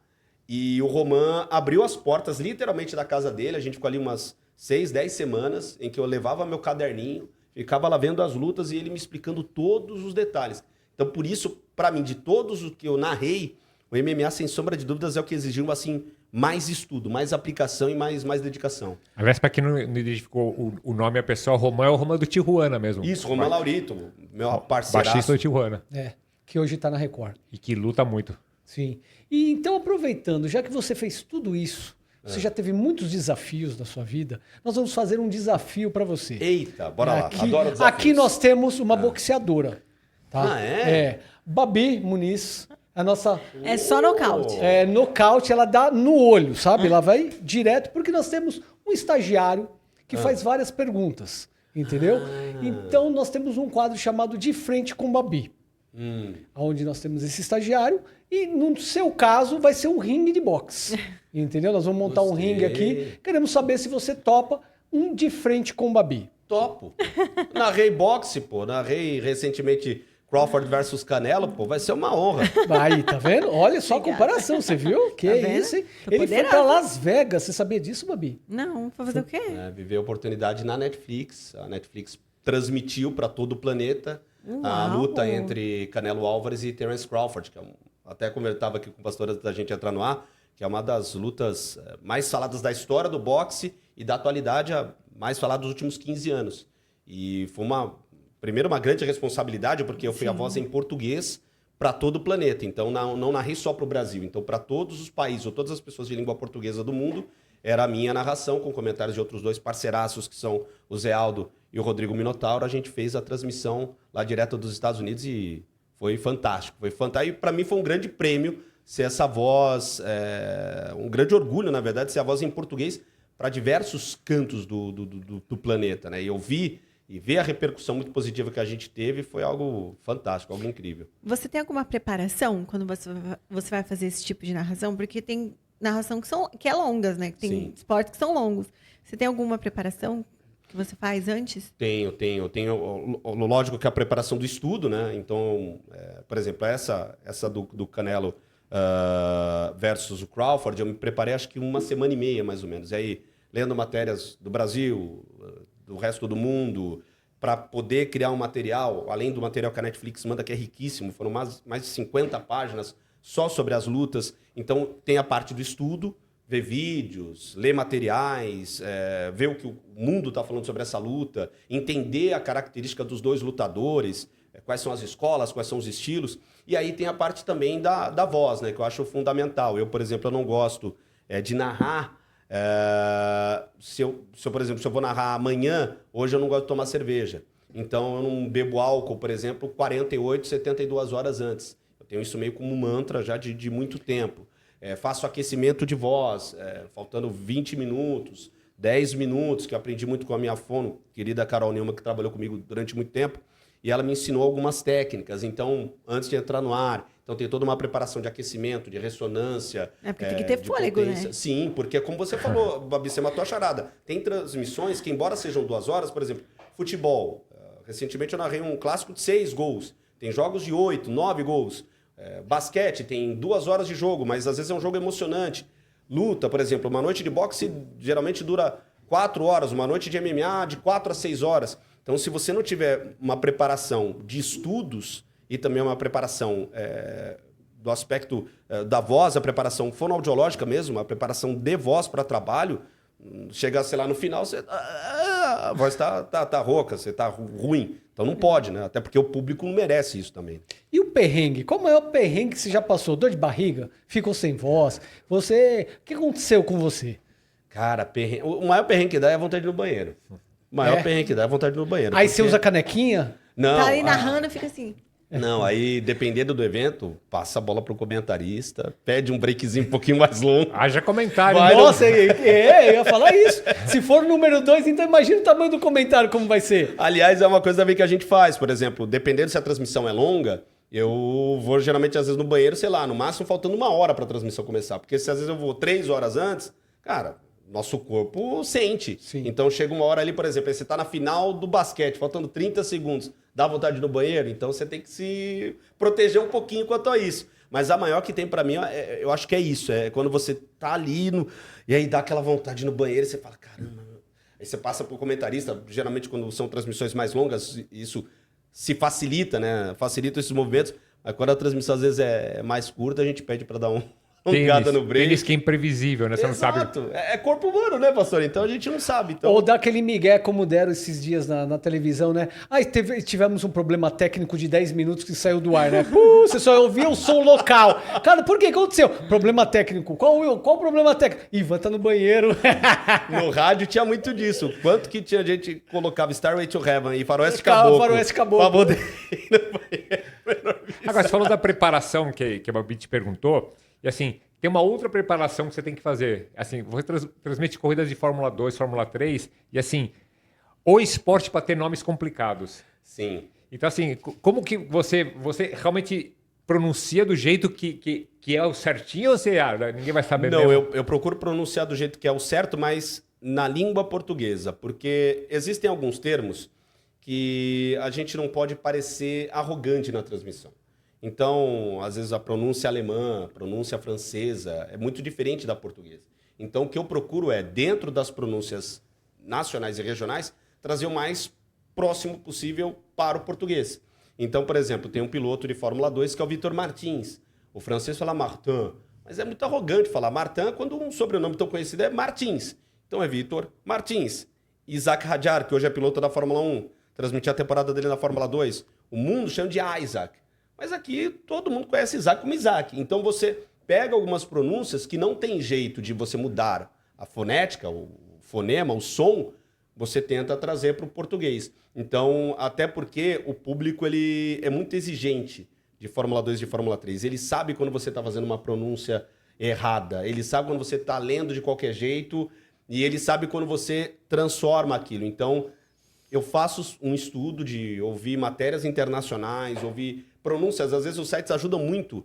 E o Roman abriu as portas literalmente da casa dele. A gente ficou ali umas 6, 10 semanas em que eu levava meu caderninho, ficava lá vendo as lutas e ele me explicando todos os detalhes. Então, por isso, para mim, de todos os que eu narrei, o MMA, sem sombra de dúvidas, é o que exigiu assim, mais estudo, mais aplicação e mais dedicação. Aliás, para quem não identificou o nome, a pessoa, Roman é o Roman do Tijuana mesmo. Isso, Roman Laurito, meu parceiraço. Baixista do Tijuana. Que hoje está na Record. E que luta muito. Sim. E então, aproveitando, já que você fez tudo isso, você já teve muitos desafios na sua vida, nós vamos fazer um desafio para você. Eita, bora lá. Aqui, Adoro desafios. aqui nós temos uma boxeadora. Tá? Babi Muniz, a nossa... É só nocaute. Nocaute, ela dá no olho, sabe? Ela vai direto, porque nós temos um estagiário que faz várias perguntas, entendeu? Então, nós temos um quadro chamado De Frente com Babi. Onde nós temos esse estagiário e no seu caso vai ser um ringue de boxe, entendeu? Nós vamos montar um ringue aqui, queremos saber se você topa um De Frente com Babi. Topo. Narrei boxe, pô, narrei recentemente Crawford versus Canelo, pô, vai ser uma honra. Aí, tá vendo? Olha só a comparação, você viu? Que Tá isso, hein? Tô Ele foi poderosa. pra Las Vegas, você sabia disso, Babi? Não, pra fazer o quê? Viver a oportunidade na Netflix. A Netflix transmitiu para todo o planeta a Uau. luta entre Canelo Álvares e Terence Crawford, que até conversava aqui com o pastor antes da gente entrar no ar, que é uma das lutas mais faladas da história do boxe e da atualidade, a mais falada dos últimos 15 anos. E foi primeiro uma grande responsabilidade, porque eu fui a voz em português para todo o planeta. Então, não narrei só para o Brasil. Então, para todos os países, ou todas as pessoas de língua portuguesa do mundo, era a minha narração, com comentários de outros 2 parceiraços, que são o Zé Aldo e o Rodrigo Minotauro. A gente fez a transmissão lá direto dos Estados Unidos e foi fantástico. E para mim foi um grande prêmio ser essa voz, um grande orgulho, na verdade, ser a voz em português para diversos cantos do planeta, né? E eu vi e ver a repercussão muito positiva que a gente teve foi algo fantástico, algo incrível. Você tem alguma preparação quando você vai fazer esse tipo de narração? Porque tem narração que é longas, né? Tem Sim. esportes que são longos. Você tem alguma preparação que você faz antes? Tenho. Lógico que a preparação do estudo, né? Então, por exemplo, essa do Canelo versus o Crawford, eu me preparei acho que 1 semana e meia, mais ou menos. E aí, lendo matérias do Brasil, do resto do mundo, para poder criar um material, além do material que a Netflix manda, que é riquíssimo, foram mais de 50 páginas só sobre as lutas. Então, tem a parte do estudo, ver vídeos, ler materiais, ver o que o mundo está falando sobre essa luta, entender a característica dos 2 lutadores, quais são as escolas, quais são os estilos. E aí tem a parte também da voz, né, que eu acho fundamental. Eu, por exemplo, eu não gosto de narrar. Se eu, por exemplo, se eu vou narrar amanhã, hoje eu não gosto de tomar cerveja. Então, eu não bebo álcool, por exemplo, 48, 72 horas antes. Eu tenho isso meio como um mantra já de muito tempo. Faço aquecimento de voz, faltando 20 minutos, 10 minutos, que eu aprendi muito com a minha fono, querida Carol Neumann, que trabalhou comigo durante muito tempo, e ela me ensinou algumas técnicas. Então, antes de entrar no ar, então tem toda uma preparação de aquecimento, de ressonância. Porque tem que ter fôlego, potência. né? Sim, porque como você falou, Babi, você matou a charada. Tem transmissões que, embora sejam 2 horas, por exemplo, futebol. Recentemente eu narrei um clássico de 6 gols. Tem jogos de 8, 9 gols. Basquete tem 2 horas de jogo, mas às vezes é um jogo emocionante. Luta, por exemplo, uma noite de boxe geralmente dura 4 horas, uma noite de MMA de 4 a 6 horas. Então, se você não tiver uma preparação de estudos e também uma preparação do aspecto da voz, a preparação fonoaudiológica mesmo, a preparação de voz para trabalho, chega, sei lá, no final, a voz tá rouca, você tá ruim. Então não pode, né? Até porque o público não merece isso também. E o perrengue? Qual o maior perrengue que você já passou? Dor de barriga? Ficou sem voz? O que aconteceu com você? Cara, o maior perrengue que dá é a vontade de ir no banheiro. O maior perrengue que dá é a vontade de ir no banheiro. Aí você usa canequinha? Não, Tá ali narrando e fica assim. Não, aí dependendo do evento, passa a bola pro comentarista, pede um breakzinho um pouquinho mais longo. Haja comentário. Vai, nossa, eu ia falar isso. Se for o número 2, então imagina o tamanho do comentário como vai ser. Aliás, é uma coisa também que a gente faz. Por exemplo, dependendo se a transmissão é longa, eu vou geralmente às vezes no banheiro, sei lá, no máximo faltando 1 hora pra transmissão começar. Porque se às vezes eu vou 3 horas antes, cara, nosso corpo sente. Sim. Então chega uma hora ali, por exemplo, aí você tá na final do basquete, faltando 30 segundos, dá vontade de ir no banheiro, então você tem que se proteger um pouquinho quanto a isso. Mas a maior que tem pra mim, eu acho que é isso, é quando você tá ali e aí dá aquela vontade de ir no banheiro e você fala, caramba. Aí você passa pro comentarista, geralmente quando são transmissões mais longas, isso se facilita, né? Facilita esses movimentos. Mas quando a transmissão às vezes é mais curta, a gente pede pra dar ligada no break. Tênis que é imprevisível, né? Você Exato. não sabe. É corpo humano, né, pastor? Então a gente não sabe. Então... Ou dá aquele migué como deram esses dias na televisão, né? Tivemos um problema técnico de 10 minutos que saiu do ar, né? Você só ouvia o som local. Cara, por que aconteceu? Problema técnico. Qual o problema técnico? Ivan tá no banheiro. No rádio tinha muito disso. Quanto que tinha gente que colocava Starway to Heaven e Faroeste Caboclo. Faroeste Caboclo. Pra poder ir no banheiro. Agora, você falou da preparação que a Babi te perguntou. E assim, tem uma outra preparação que você tem que fazer. Assim, você transmite corridas de Fórmula 2, Fórmula 3, e assim, o esporte para ter nomes complicados. Sim. Então, assim, como que você realmente pronuncia do jeito que é o certinho ou você, ninguém vai saber Não, mesmo? eu procuro pronunciar do jeito que é o certo, mas na língua portuguesa. Porque existem alguns termos que a gente não pode parecer arrogante na transmissão. Então, às vezes a pronúncia alemã, a pronúncia francesa é muito diferente da portuguesa. Então, o que eu procuro é, dentro das pronúncias nacionais e regionais, trazer o mais próximo possível para o português. Então, por exemplo, tem um piloto de Fórmula 2 que é o Vitor Martins. O francês fala Martin, mas é muito arrogante falar Martin quando um sobrenome tão conhecido é Martins. Então é Vitor Martins. Isaac Hadjar, que hoje é piloto da Fórmula 1, transmitiu a temporada dele na Fórmula 2. O mundo chama de Isaac. Mas aqui todo mundo conhece Isaac como Isaac. Então você pega algumas pronúncias que não tem jeito de você mudar a fonética, o fonema, o som, você tenta trazer para o português. Então, até porque o público ele é muito exigente de Fórmula 2 e de Fórmula 3. Ele sabe quando você está fazendo uma pronúncia errada. Ele sabe quando você está lendo de qualquer jeito. E ele sabe quando você transforma aquilo. Então, eu faço um estudo de ouvir matérias internacionais, ouvir pronúncias. Às vezes os sites ajudam muito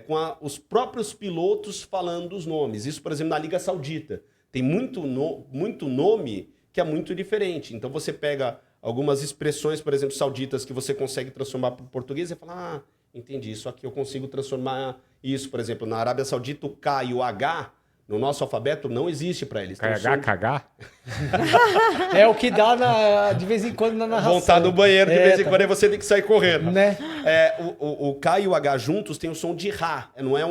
com os próprios pilotos falando os nomes. Isso, por exemplo, na Liga Saudita. Tem muito nome que é muito diferente. Então você pega algumas expressões, por exemplo, sauditas, que você consegue transformar para o português e fala, entendi, isso aqui eu consigo transformar isso. Por exemplo, na Arábia Saudita, o K e o H, no nosso alfabeto, não existe para eles. KH, KH? É o que dá de vez em quando na narração. Voltar no banheiro, de vez em quando aí você tem que sair correndo. Né? O K e o H juntos tem o som de Rá. Não é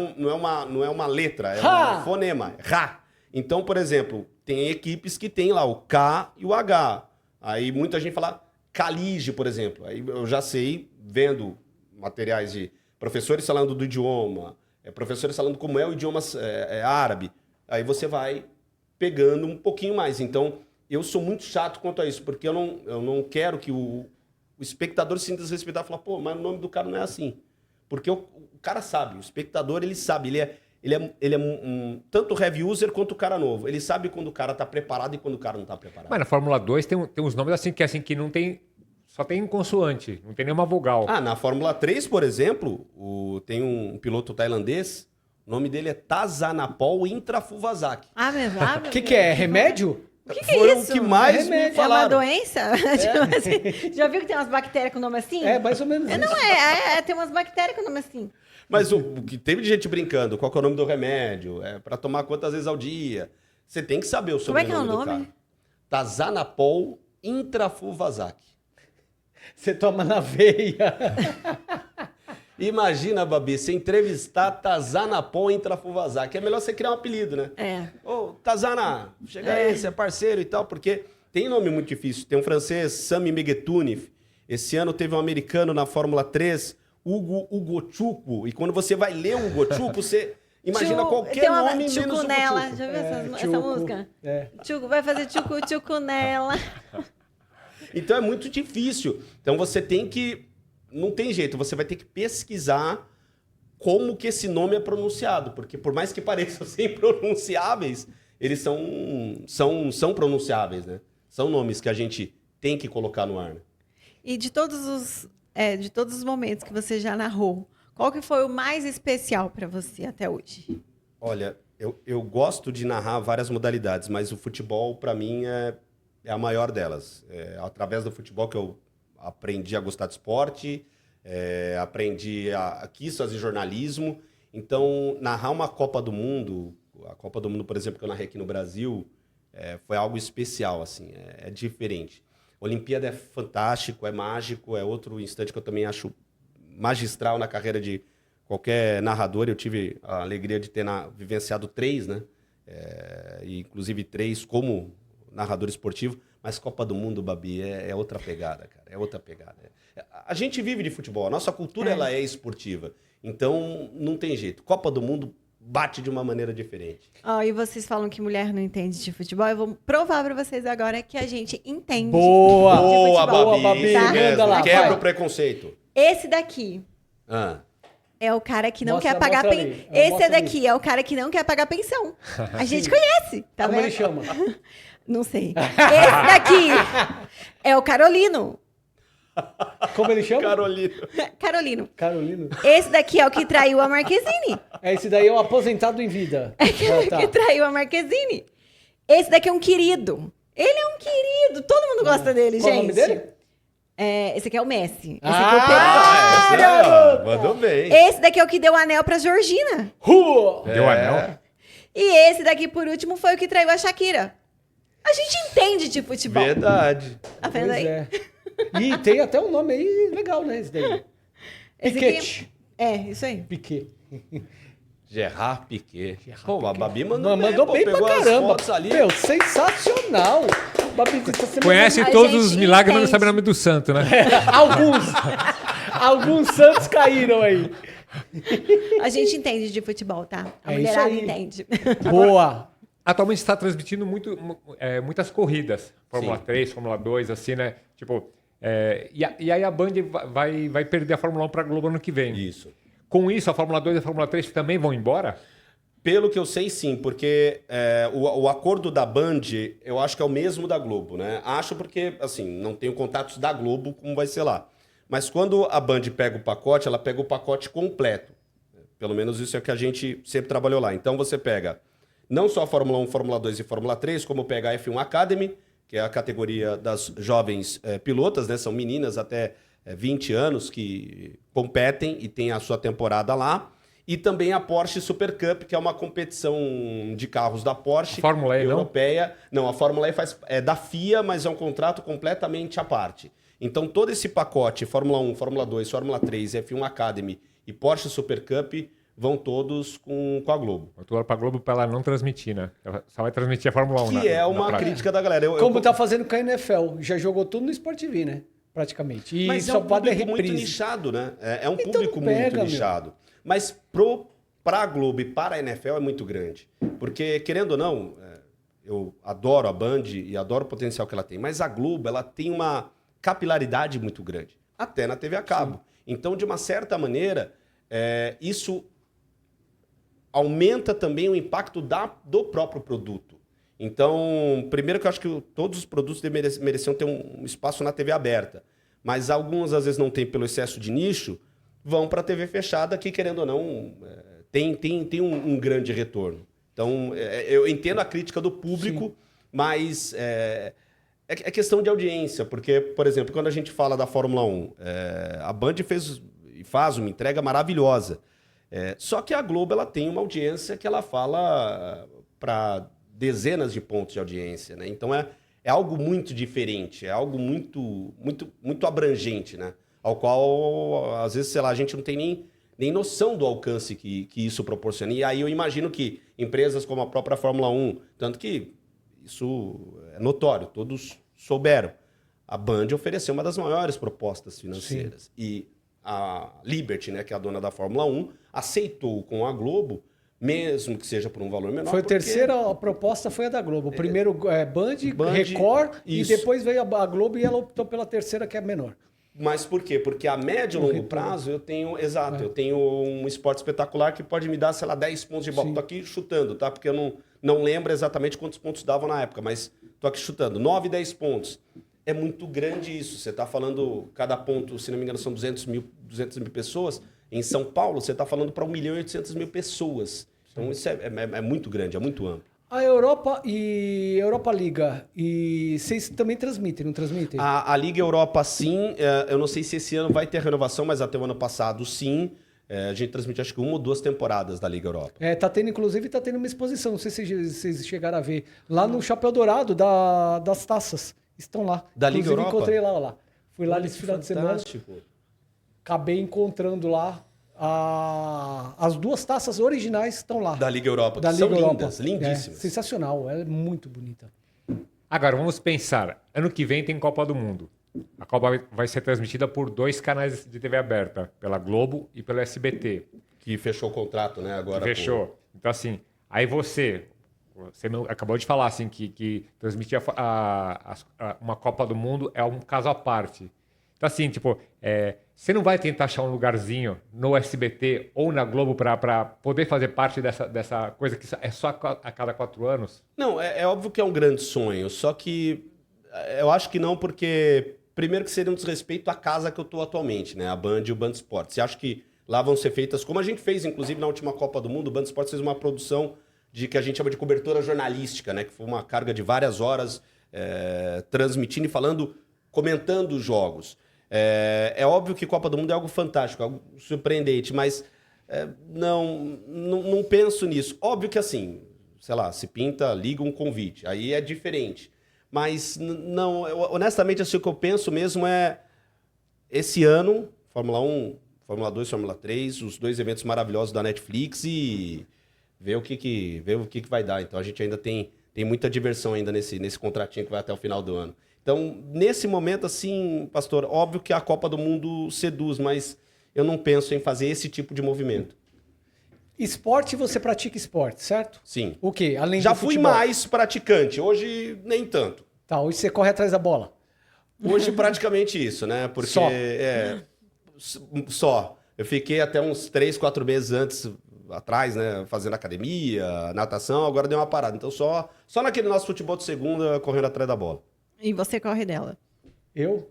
uma letra, é um fonema. Rá. Então, por exemplo, tem equipes que tem lá o K e o H. Aí muita gente fala Calige, por exemplo. Aí eu já sei, vendo materiais de professores falando do idioma, professores falando como é o idioma árabe. Aí você vai pegando um pouquinho mais. Então, eu sou muito chato quanto a isso, porque eu não quero que o espectador se sinta desrespeitado e falar, pô, mas o nome do cara não é assim. Porque o cara sabe, o espectador, ele sabe, ele é tanto heavy user quanto o cara novo. Ele sabe quando o cara tá preparado e quando o cara não tá preparado. Mas na Fórmula 2 tem uns nomes assim que não tem... Só tem consoante, não tem nenhuma vogal. Na Fórmula 3, por exemplo, tem um piloto tailandês, o nome dele é Tazanapol Intrafuvazaki. Mesmo? O que é? Remédio? O que Foi é isso? o que mais É me remédio. É uma falaram. doença? Tipo assim, já viu que tem umas bactérias com nome assim? É, mais ou menos isso. Não, tem umas bactérias com nome assim. Mas o que teve de gente brincando, qual que é o nome do remédio, para tomar quantas vezes ao dia. Você tem que saber o Como é que é o sobrenome do nome? cara. Tazanapol Intrafulvasac. Você toma na veia. Imagina, Babi, você entrevistar Tazanapol Intrafulvasac. É melhor você criar um apelido, né? É. Ô, Tazana, chega aí, você é parceiro e tal, porque tem nome muito difícil. Tem um francês, Sami Megetunif. Esse ano teve um americano na Fórmula 3, Hugo Ugochukwu. E quando você vai ler o Ugochukwu, você imagina qualquer tem uma nome menos Tchucunela. Ugochukwu. Já viu essa Tchucu. música? É. Tchucu, vai fazer tchucunela. Então é muito difícil. Então você tem que... Não tem jeito, você vai ter que pesquisar como que esse nome é pronunciado. Porque por mais que pareçam ser impronunciáveis, eles são pronunciáveis, né? São nomes que a gente tem que colocar no ar, né? E de todos os momentos que você já narrou, qual que foi o mais especial para você até hoje? Olha, eu gosto de narrar várias modalidades, mas o futebol, para mim, é a maior delas. É através do futebol que eu aprendi a gostar de esporte, quis fazer jornalismo. Então, narrar uma Copa do Mundo, a Copa do Mundo, por exemplo, que eu narrei aqui no Brasil, foi algo especial, assim, é diferente. Olimpíada é fantástico, é mágico, é outro instante que eu também acho magistral na carreira de qualquer narrador. Eu tive a alegria de ter vivenciado 3, né? E inclusive 3 como narrador esportivo, mas Copa do Mundo, Babi, é outra pegada, cara, é outra pegada. A gente vive de futebol, a nossa cultura ela é esportiva, então não tem jeito. Copa do Mundo bate de uma maneira diferente. E vocês falam que mulher não entende de futebol. Eu vou provar para vocês agora que a gente entende Boa! de futebol. Boa, Babi, Babi, isso tá? mesmo. manda lá, Quebra vai. o preconceito. Esse daqui Ah. é o cara que não Mostra- quer pagar mostra pensão. ali. Esse Mostra daqui é o cara que não quer pagar pensão. A gente conhece, tá Como vendo? ele chama? Não sei. Esse daqui é o Carolino. Como ele chama? Carolina. Carolino. Carolino. Esse daqui é o que traiu a Marquezine. Esse daí é o aposentado em vida. Ah, Que traiu a Marquezine. Esse daqui é um querido. Ele é um querido. Todo mundo gosta dele, Qual gente. o nome dele? Esse aqui é o Messi. Esse Ah! aqui é o Pedro. Essa aí, ó, mandou bem. Esse daqui é o que deu o anel pra Georgina. Deu anel? E esse daqui, por último, foi o que traiu a Shakira. A gente entende de futebol. Verdade. Tá vendo Pois aí? é. E tem até um nome aí legal, né? Esse daí. Esse Piquete. Isso aí. Piquet. Gerard Piquet. Pô, a Babi mandou Mandou, mandou bem pra pegou as caramba. fotos ali. Meu, sensacional. Babi, você Conhece A todos gente os milagres, mas não entende. sabe o nome do santo, né? Alguns santos caíram aí. A gente entende de futebol, tá? A É isso mulherada aí. entende. Boa. Atualmente está transmitindo muitas corridas. Fórmula Sim. 3, Fórmula 2, assim, né? Tipo, e aí a Band vai perder a Fórmula 1 para a Globo ano que vem. Isso. Com isso, a Fórmula 2 e a Fórmula 3 também vão embora? Pelo que eu sei, sim, porque o acordo da Band, eu acho que é o mesmo da Globo, né? Acho porque, assim, não tenho contatos da Globo como vai ser lá. Mas quando a Band pega o pacote, ela pega o pacote completo. Pelo menos isso é o que a gente sempre trabalhou lá. Então você pega não só a Fórmula 1, Fórmula 2 e Fórmula 3, como pega a F1 Academy, que é a categoria das jovens pilotas, né? São meninas até 20 anos que competem e têm a sua temporada lá. E também a Porsche Super Cup, que é uma competição de carros da Porsche. A Fórmula E, não? europeia. Não, a Fórmula E é da FIA, mas é um contrato completamente à parte. Então, todo esse pacote, Fórmula 1, Fórmula 2, Fórmula 3, F1 Academy e Porsche Super Cup, vão todos com a Globo. Eu tô para a Globo para ela não transmitir, né? Ela só vai transmitir a Fórmula 1. Que é uma crítica da galera. Como tá fazendo com a NFL. Já jogou tudo no Sport TV, né? Praticamente. E Mas é só um pode público muito reprise. nichado, né? É um Então público pega, muito meu. nichado. Mas para a Globo e para a NFL é muito grande. Porque, querendo ou não, eu adoro a Band e adoro o potencial que ela tem, mas a Globo ela tem uma capilaridade muito grande, até na TV a cabo. Sim. Então, de uma certa maneira, isso aumenta também o impacto do próprio produto. Então, primeiro que eu acho que todos os produtos mereciam ter um espaço na TV aberta, mas alguns às vezes não tem pelo excesso de nicho, vão para a TV fechada que, querendo ou não, tem um grande retorno. Então, eu entendo a crítica do público, sim, Mas é questão de audiência, porque, por exemplo, quando a gente fala da Fórmula 1, a Band fez e faz uma entrega maravilhosa. Só que a Globo ela tem uma audiência que ela fala para dezenas de pontos de audiência, né? Então é algo muito diferente, é algo muito, muito, muito abrangente, né? Ao qual, às vezes, sei lá, a gente não tem nem noção do alcance que isso proporciona. E aí eu imagino que empresas como a própria Fórmula 1, tanto que isso é notório, todos souberam, a Band ofereceu uma das maiores propostas financeiras. Sim. E a Liberty, né, que é a dona da Fórmula 1, aceitou com a Globo, mesmo que seja por um valor menor. Foi a terceira, a proposta foi a da Globo. Primeiro Band, Record, isso. E depois veio a Globo e ela optou pela terceira, que é menor. Mas por quê? Porque a médio e longo prazo eu tenho, eu tenho um esporte espetacular que pode me dar, sei lá, 10 pontos de bola. Tô aqui chutando, tá? Porque eu não lembro exatamente quantos pontos davam na época, mas tô aqui chutando. 9, 10 pontos. É muito grande isso. Você tá falando, cada ponto, se não me engano, são 200 mil pessoas. Em São Paulo, você tá falando para 1.800.000 pessoas. Então isso é muito grande, é muito amplo. A Europa e Europa Liga, e vocês também transmitem, não transmitem? A Liga Europa, sim. Eu não sei se esse ano vai ter renovação, mas até o ano passado, sim. A gente transmite, acho que 1 ou 2 temporadas da Liga Europa. Tá tendo, inclusive, uma exposição, não sei se vocês chegaram a ver, lá no Chapéu Dourado das taças. Estão lá. Da Liga Europa? Encontrei lá. Fui lá nesse final de semana. Acabei encontrando lá. As 2 taças originais estão lá. Da Liga Europa, que são lindas, lindíssimas. Sensacional, é muito bonita. Agora, vamos pensar. Ano que vem tem Copa do Mundo. A Copa vai ser transmitida por 2 canais de TV aberta, pela Globo e pelo SBT. Que fechou o contrato, né? Agora. Fechou. Então, assim, aí você acabou de falar assim, que transmitir uma Copa do Mundo é um caso à parte. Então, assim, tipo, você não vai tentar achar um lugarzinho no SBT ou na Globo para poder fazer parte dessa coisa que é só a cada 4 anos? Não, é óbvio que é um grande sonho, só que eu acho que não, porque primeiro que seria um desrespeito à casa que eu estou atualmente, né? A Band e o Band Esportes. Você acha que lá vão ser feitas, como a gente fez, inclusive, na última Copa do Mundo, o Band Esportes fez uma produção que a gente chama de cobertura jornalística, né? Que foi uma carga de várias horas transmitindo e comentando os jogos. É óbvio que Copa do Mundo é algo fantástico, algo surpreendente, mas não penso nisso. Óbvio que assim, sei lá, se pinta, liga um convite, aí é diferente. Mas não, honestamente, assim, o que eu penso mesmo é esse ano, Fórmula 1, Fórmula 2, Fórmula 3, os 2 eventos maravilhosos da Netflix e ver o que vai dar. Então a gente ainda tem muita diversão ainda nesse contratinho que vai até o final do ano. Então, nesse momento, assim, pastor, óbvio que a Copa do Mundo seduz, mas eu não penso em fazer esse tipo de movimento. Esporte, você pratica esporte, certo? Sim. O quê? Além Já do fui futebol? mais praticante, hoje nem tanto. Tá, hoje você corre atrás da bola. Hoje praticamente isso, né? Porque só. Eu fiquei até uns 3, 4 meses atrás, né? Fazendo academia, natação, agora deu uma parada. Então só naquele nosso futebol de segunda, correndo atrás da bola. E você corre dela? Eu?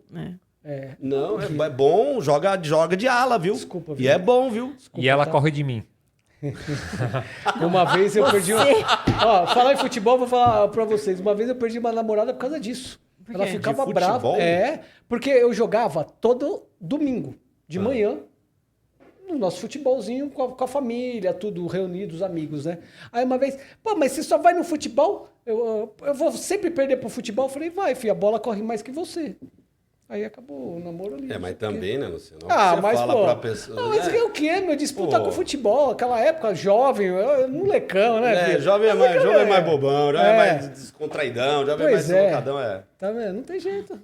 Não, é bom, joga de ala, viu? Desculpa, viu? E é bom, viu? Desculpa, e ela corre de mim. Uma vez eu perdi falar em futebol, vou falar pra vocês. Uma vez eu perdi uma namorada por causa disso. Ela ficava brava. Porque eu jogava todo domingo, de manhã, no nosso futebolzinho com a família, tudo reunido, os amigos, né? Aí uma vez, mas você só vai no futebol? Eu vou sempre perder pro futebol. Eu falei, vai, filho, a bola corre mais que você. Aí acabou o namoro ali. Mas também, né, Luciano? Você mas fala pra pessoa. Não, mas o quê, meu? Disputa com futebol. Aquela época, jovem, molecão, né? Filho? Jovem é mais bobão, jovem é mais descontraidão, jovem é mais deslocadão, Tá vendo? Não tem jeito,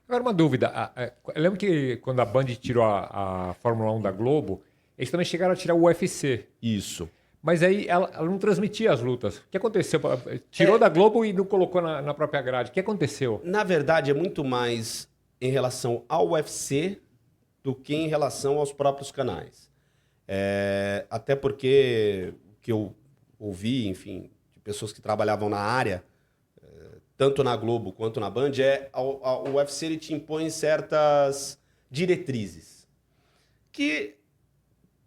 Agora, uma dúvida. Eu lembro que quando a Band tirou a Fórmula 1 da Globo, eles também chegaram a tirar o UFC. Isso. Mas aí ela não transmitia as lutas. O que aconteceu? Tirou da Globo e não colocou na própria grade. O que aconteceu? Na verdade, é muito mais em relação ao UFC do que em relação aos próprios canais. Até porque o que eu ouvi, enfim, de pessoas que trabalhavam na área, tanto na Globo quanto na Band, o UFC ele te impõe certas diretrizes que,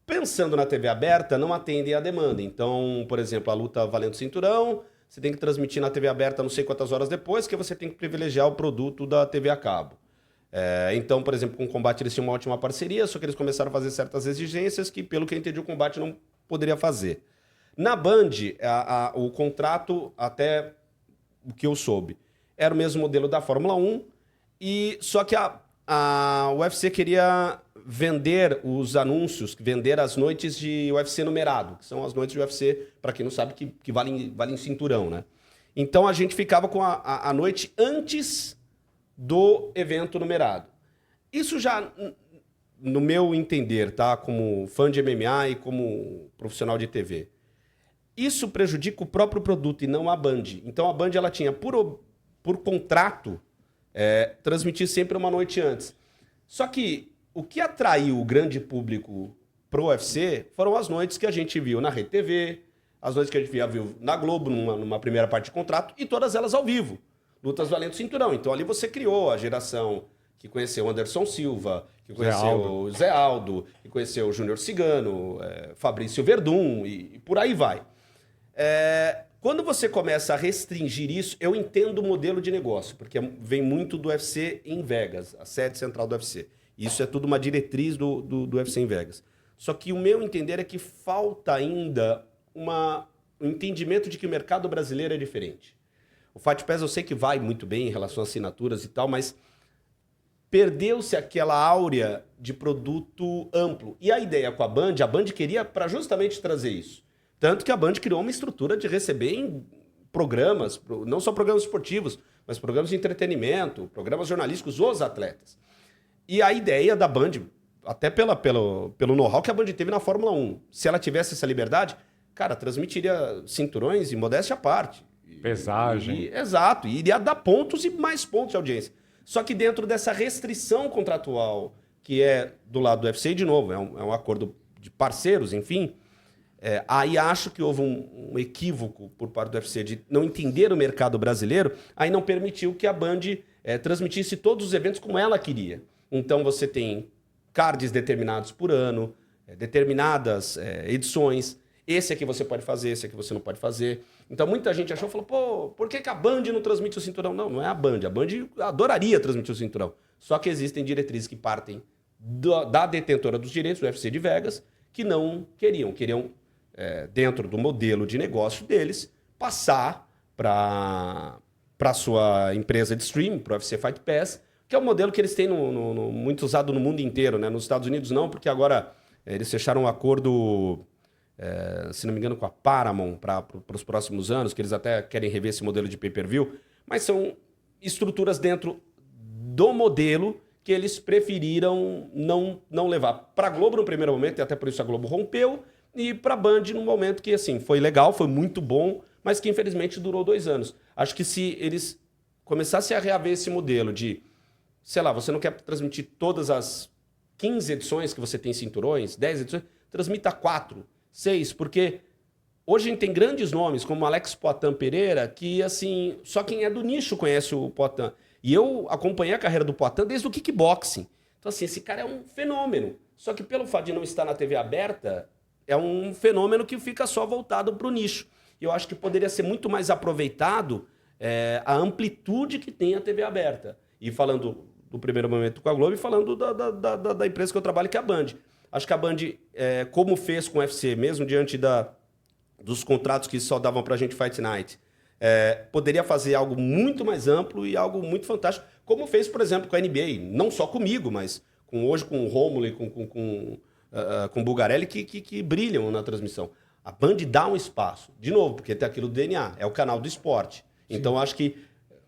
pensando na TV aberta, não atendem à demanda. Então, por exemplo, a luta valendo cinturão você tem que transmitir na TV aberta não sei quantas horas depois, que você tem que privilegiar o produto da TV a cabo. Então, por exemplo, com o Combate eles tinham uma ótima parceria, só que eles começaram a fazer certas exigências que, pelo que eu entendi, o Combate não poderia fazer. Na Band, o contrato, até o que eu soube, era o mesmo modelo da Fórmula 1, só que a UFC queria vender os anúncios, vender as noites de UFC numerado, que são as noites de UFC, para quem não sabe, que valem cinturão, né? Então a gente ficava com a noite antes do evento numerado. Isso já, no meu entender, tá? Como fã de MMA e como profissional de TV, isso prejudica o próprio produto e não a Band. Então a Band ela tinha, por contrato, transmitir sempre uma noite antes. Só que o que atraiu o grande público pro UFC foram as noites que a gente viu na Rede TV, as noites que a gente viu na Globo, numa primeira parte de contrato, e todas elas ao vivo. Lutas valendo cinturão. Então ali você criou a geração que conheceu o Anderson Silva, que conheceu o Zé Aldo, que conheceu o Júnior Cigano, Fabrício Verdun e por aí vai. Quando você começa a restringir isso, eu entendo o modelo de negócio, porque vem muito do UFC em Vegas, a sede central do UFC. Isso é tudo uma diretriz do UFC em Vegas. Só que o meu entender é que falta ainda um entendimento de que o mercado brasileiro é diferente. O Fight Pass eu sei que vai muito bem em relação a assinaturas e tal, mas perdeu-se aquela áurea de produto amplo. E a ideia com a Band queria para justamente trazer isso. Tanto que a Band criou uma estrutura de receber em programas, não só programas esportivos, mas programas de entretenimento, programas jornalísticos, os atletas. E a ideia da Band, até pelo know-how que a Band teve na Fórmula 1, se ela tivesse essa liberdade, cara, transmitiria cinturões e modéstia à parte. Pesagem. Exato, e iria dar pontos e mais pontos de audiência. Só que dentro dessa restrição contratual, que é do lado do UFC, de novo, é um acordo de parceiros, enfim, aí acho que houve um equívoco por parte do UFC de não entender o mercado brasileiro, aí não permitiu que a Band transmitisse todos os eventos como ela queria. Então você tem cards determinados por ano, determinadas edições, esse aqui você pode fazer, esse aqui você não pode fazer. Então muita gente falou, pô, por que a Band não transmite o cinturão? Não é a Band adoraria transmitir o cinturão. Só que existem diretrizes que partem da detentora dos direitos, do UFC de Vegas, que não queriam dentro do modelo de negócio deles, passar para a sua empresa de streaming, para o UFC Fight Pass, que é o modelo que eles têm muito usado no mundo inteiro, né? Nos Estados Unidos não, porque agora eles fecharam um acordo, se não me engano, com a Paramount para os próximos anos, que eles até querem rever esse modelo de pay-per-view, mas são estruturas dentro do modelo que eles preferiram não levar para a Globo no primeiro momento, e até por isso a Globo rompeu, e para a Band num momento que assim, foi legal, foi muito bom, mas que infelizmente durou 2 anos. Acho que se eles começassem a reaver esse modelo de, sei lá, você não quer transmitir todas as 15 edições que você tem cinturões, 10 edições, transmita 4, 6, porque hoje a gente tem grandes nomes como Alex Poatan Pereira, que assim, só quem é do nicho conhece o Poatan. E eu acompanhei a carreira do Poatan desde o kickboxing. Então assim, esse cara é um fenômeno. Só que pelo fato de não estar na TV aberta, é um fenômeno que fica só voltado para o nicho. E eu acho que poderia ser muito mais aproveitado a amplitude que tem a TV aberta. E falando do primeiro momento com a Globo e falando da empresa que eu trabalho, que é a Band. Acho que a Band, como fez com o UFC, mesmo diante dos contratos que só davam para a gente Fight Night, poderia fazer algo muito mais amplo e algo muito fantástico, como fez, por exemplo, com a NBA. Não só comigo, mas hoje com o Rômulo e com o Bulgarelli, que brilham na transmissão. A Band dá um espaço, de novo, porque tem aquilo do DNA, é o canal do esporte. Sim. Então, acho que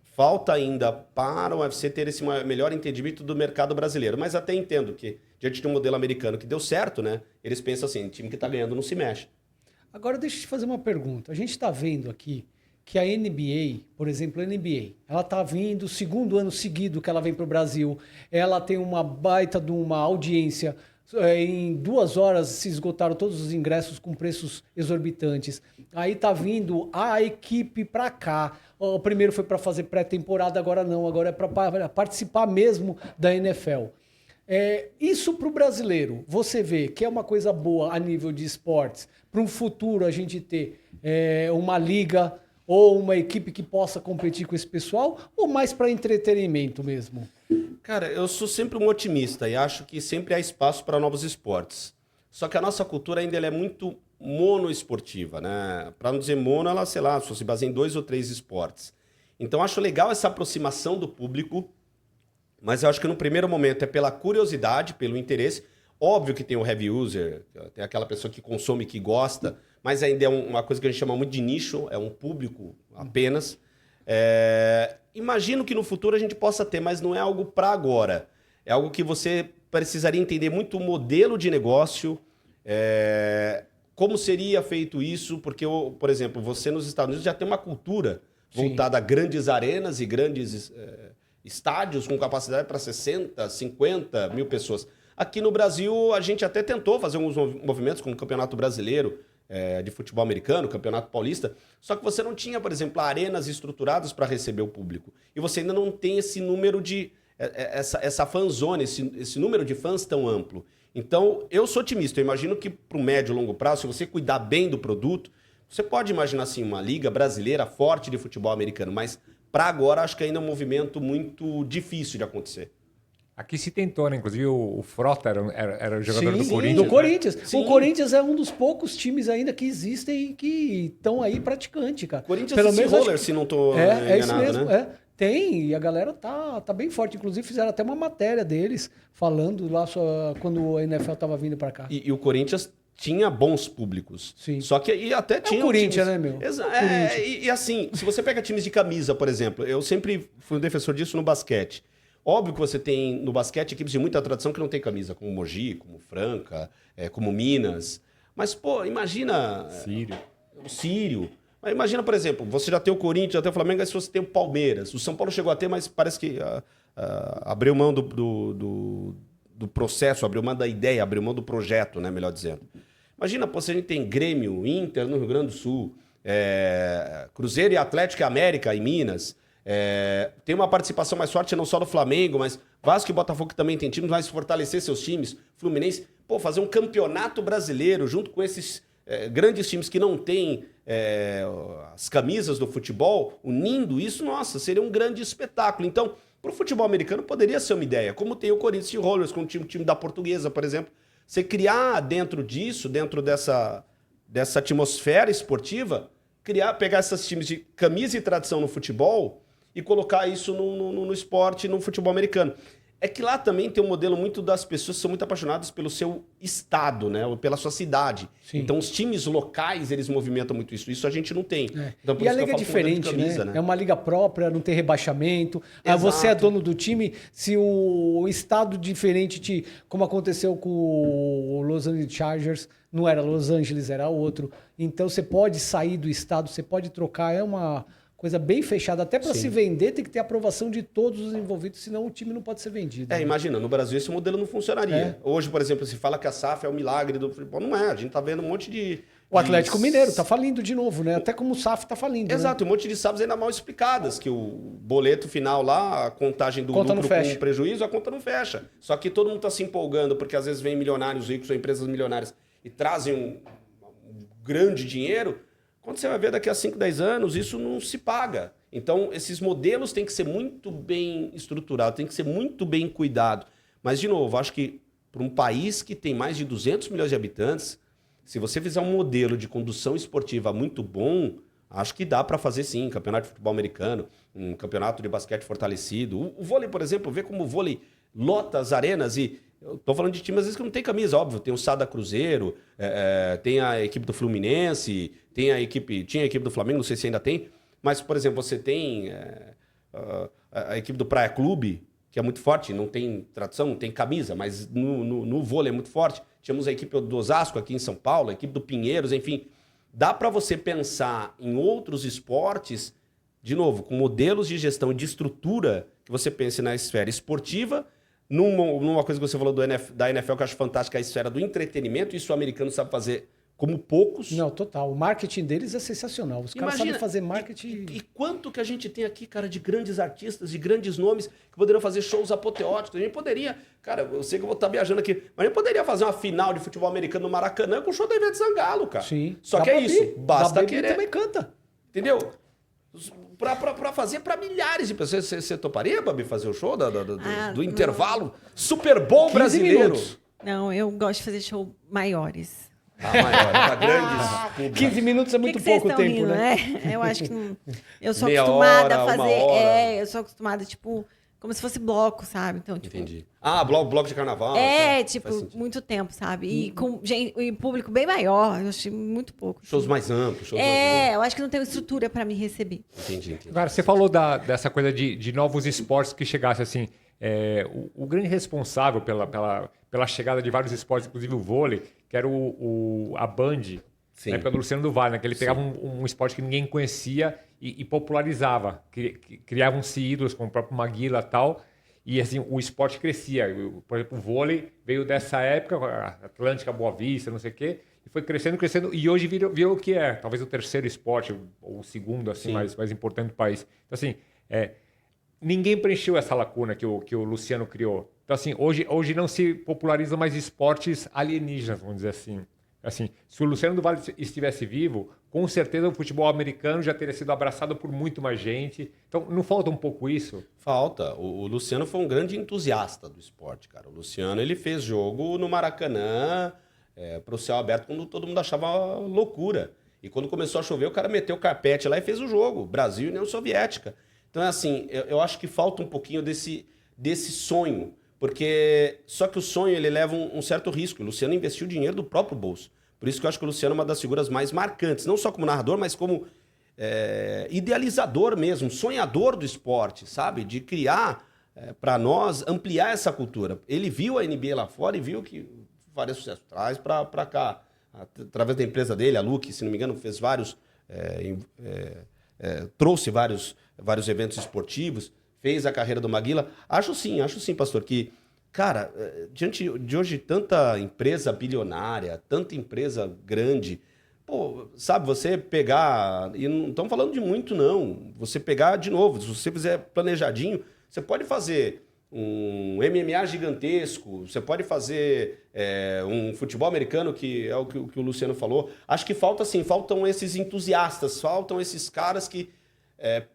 falta ainda para o UFC ter esse melhor entendimento do mercado brasileiro. Mas até entendo que, diante de um modelo americano que deu certo, né? Eles pensam assim, time que está ganhando não se mexe. Agora, deixa eu te fazer uma pergunta. A gente está vendo aqui que a NBA, por exemplo, a NBA, ela está vindo, segundo ano seguido que ela vem para o Brasil, ela tem uma baita de uma audiência. Em 2 horas se esgotaram todos os ingressos com preços exorbitantes. Aí tá vindo a equipe para cá. O primeiro foi para fazer pré-temporada, agora não. Agora é para participar mesmo da NFL. Isso para o brasileiro, você vê que é uma coisa boa a nível de esportes. Para um futuro a gente ter uma liga Ou uma equipe que possa competir com esse pessoal? Ou mais para entretenimento mesmo? Cara, eu sou sempre um otimista e acho que sempre há espaço para novos esportes. Só que a nossa cultura ainda ela é muito monoesportiva, né? Para não dizer mono, ela, sei lá, só se baseia em 2 ou 3 esportes. Então, acho legal essa aproximação do público, mas eu acho que no primeiro momento é pela curiosidade, pelo interesse. Óbvio que tem o heavy user, tem aquela pessoa que consome, que gosta, mas ainda é uma coisa que a gente chama muito de nicho, é um público apenas. Imagino que no futuro a gente possa ter, mas não é algo para agora. É algo que você precisaria entender muito o modelo de negócio, como seria feito isso, porque, por exemplo, você nos Estados Unidos já tem uma cultura voltada a grandes arenas e grandes estádios com capacidade para 60, 50 mil pessoas. Aqui no Brasil, a gente até tentou fazer alguns movimentos, como o Campeonato Brasileiro de Futebol Americano, Campeonato Paulista, só que você não tinha, por exemplo, arenas estruturadas para receber o público. E você ainda não tem esse número de... essa fanzone, esse número de fãs tão amplo. Então, eu sou otimista. Eu imagino que para o médio e longo prazo, se você cuidar bem do produto, você pode imaginar assim, uma liga brasileira forte de futebol americano, mas para agora acho que ainda é um movimento muito difícil de acontecer. Aqui se tentou, né? Inclusive o Frota era o jogador do Sim, Corinthians. do Corinthians. Sim. O Corinthians é um dos poucos times ainda que existem e que estão aí praticante, cara. Corinthians Pelo e menos Roller, acho que- se não estou É enganado, isso mesmo, né? Tem, e a galera tá bem forte. Inclusive fizeram até uma matéria deles falando lá quando a NFL tava vindo para cá. E o Corinthians tinha bons públicos. Sim. Só que e até tinha. Corinthians, né, meu? Corinthians. E assim, se você pega times de camisa, por exemplo, eu sempre fui um defensor disso no basquete. Óbvio que você tem no basquete equipes de muita tradição que não tem camisa, como Mogi, como Franca, como Minas. Mas, pô, imagina. Sírio. O Sírio. Mas imagina, por exemplo, você já tem o Corinthians, já tem o Flamengo, aí se você tem o Palmeiras. O São Paulo chegou a ter, mas parece que abriu mão do processo, abriu mão da ideia, abriu mão do projeto, né, melhor dizendo. Imagina, pô, se a gente tem Grêmio, Inter no Rio Grande do Sul, Cruzeiro e Atlético e América em Minas, tem uma participação mais forte não só do Flamengo, mas Vasco e Botafogo que também tem times, mas fortalecer seus times, Fluminense, pô, fazer um campeonato brasileiro junto com esses grandes times que não têm as camisas do futebol, unindo isso, nossa, seria um grande espetáculo. Então, para o futebol americano poderia ser uma ideia, como tem o Corinthians de Rollers, com o time da Portuguesa, por exemplo, você criar dentro disso, dentro dessa atmosfera esportiva, pegar esses times de camisa e tradição no futebol e colocar isso no esporte, no futebol americano. É que lá também tem um modelo muito das pessoas que são muito apaixonadas pelo seu estado, né? Ou pela sua cidade. Sim. Então, os times locais, eles movimentam muito isso. Isso a gente não tem. Então, por E a isso que eu liga é falo que muda de diferente, camisa, né? É uma liga própria, não tem rebaixamento. Aí Exato. você é dono do time. Se o estado diferente, como aconteceu com o Los Angeles Chargers, não era Los Angeles, era outro. Então você pode sair do estado, você pode trocar. É uma coisa bem fechada. Até para Sim. se vender tem que ter aprovação de todos os envolvidos, senão o time não pode ser vendido. né? Imagina, no Brasil esse modelo não funcionaria. Hoje, por exemplo, se fala que a SAF é o milagre do futebol. Não é. A gente tá vendo um monte de... O Atlético Mineiro tá falindo de novo, né? Até como o SAF tá falindo. Exato, um monte de SAFs ainda mal explicadas, que o boleto final lá, a contagem do Conta não lucro fecha. com prejuízo, a conta não fecha. Só que todo mundo tá se empolgando, porque às vezes vem milionários ricos ou empresas milionárias e trazem um grande dinheiro. Quando você vai ver daqui a 5, 10 anos, isso não se paga. Então, esses modelos têm que ser muito bem estruturados, têm que ser muito bem cuidados. Mas, de novo, acho que para um país que tem mais de 200 milhões de habitantes, se você fizer um modelo de condução esportiva muito bom, acho que dá para fazer sim, campeonato de futebol americano, um campeonato de basquete fortalecido. O vôlei, por exemplo, vê como o vôlei lota as arenas e... Eu tô falando de times às vezes que não tem camisa, óbvio. Tem o Sada Cruzeiro, tem a equipe do Fluminense, tinha a equipe do Flamengo, não sei se ainda tem. Mas, por exemplo, você tem a equipe do Praia Clube, que é muito forte, não tem tradição, não tem camisa, mas no vôlei é muito forte. Tínhamos a equipe do Osasco aqui em São Paulo, a equipe do Pinheiros, enfim. Dá para você pensar em outros esportes, de novo, com modelos de gestão e de estrutura que você pense na esfera esportiva, numa coisa que você falou da NFL, que eu acho fantástica, a esfera do entretenimento. Isso o americano sabe fazer como poucos. Não, total. O marketing deles é sensacional. Os caras sabem fazer marketing. E quanto que a gente tem aqui, cara, de grandes artistas, de grandes nomes que poderiam fazer shows apoteóticos. A gente poderia, cara, eu sei que eu vou estar viajando aqui, mas a gente poderia fazer uma final de futebol americano no Maracanã com o show da Ivete Sangalo, cara. Sim. Só Da que é Babi. isso, basta Da Babi querer. também canta. Entendeu? Pra fazer pra milhares de pessoas. Você toparia, Babi, fazer o show do não. intervalo? Super Bowl 15 brasileiro. minutos. Não, eu gosto de fazer show maiores. Maior, pra grandes públicos. 15 minutos é Por muito que vocês pouco estão tempo, rindo, né? Eu acho que não. Eu sou Meia acostumada hora, a uma fazer. hora. Eu sou acostumada, tipo, como se fosse bloco, sabe? Então, tipo. Entendi. Bloco de carnaval. tá. Faz Tipo, sentido. muito tempo, sabe? E com e público bem maior, eu achei muito pouco. Shows mais amplos. Shows mais longos. Eu acho que não tem estrutura pra me receber. Entendi. Agora, você falou dessa coisa de novos esportes que chegasse assim. O grande responsável pela chegada de vários esportes, inclusive o vôlei, que era a Band, Sim. na época do Luciano do Vale, né? Que ele pegava um esporte que ninguém conhecia e popularizava. Criavam-se ídolos, como o próprio Maguila e tal, e assim, o esporte crescia. Por exemplo, o vôlei veio dessa época, a Atlântica, Boa Vista, não sei o quê, e foi crescendo, e hoje virou o que é, talvez o terceiro esporte, ou o segundo, assim, mais importante do país. Então, assim, ninguém preencheu essa lacuna que o Luciano criou. Então, assim, hoje não se popularizam mais esportes alienígenas, vamos dizer assim. Assim, se o Luciano do Vale estivesse vivo, com certeza o futebol americano já teria sido abraçado por muito mais gente. Então, não falta um pouco isso? Falta. O Luciano foi um grande entusiasta do esporte, cara. O Luciano, ele fez jogo no Maracanã, para o céu aberto, quando todo mundo achava loucura. E quando começou a chover, o cara meteu o carpete lá e fez o jogo. Brasil e União Soviética. Então, é assim, eu acho que falta um pouquinho desse sonho. Porque só que o sonho, ele leva um certo risco. O Luciano investiu dinheiro do próprio bolso. Por isso que eu acho que o Luciano é uma das figuras mais marcantes. Não só como narrador, mas como idealizador mesmo, sonhador do esporte, sabe? De criar, para nós, ampliar essa cultura. Ele viu a NBA lá fora e viu que faria sucesso. Traz para cá. Através da empresa dele, a Luke, se não me engano, fez vários... trouxe vários eventos esportivos, fez a carreira do Maguila. Acho sim, pastor, que, cara, diante de hoje tanta empresa bilionária, tanta empresa grande, pô, sabe, você pegar, e não estamos falando de muito não, você pegar de novo, se você fizer planejadinho, você pode fazer um MMA gigantesco, você pode fazer um futebol americano, que é o que o Luciano falou. Acho que falta sim, faltam esses entusiastas, faltam esses caras que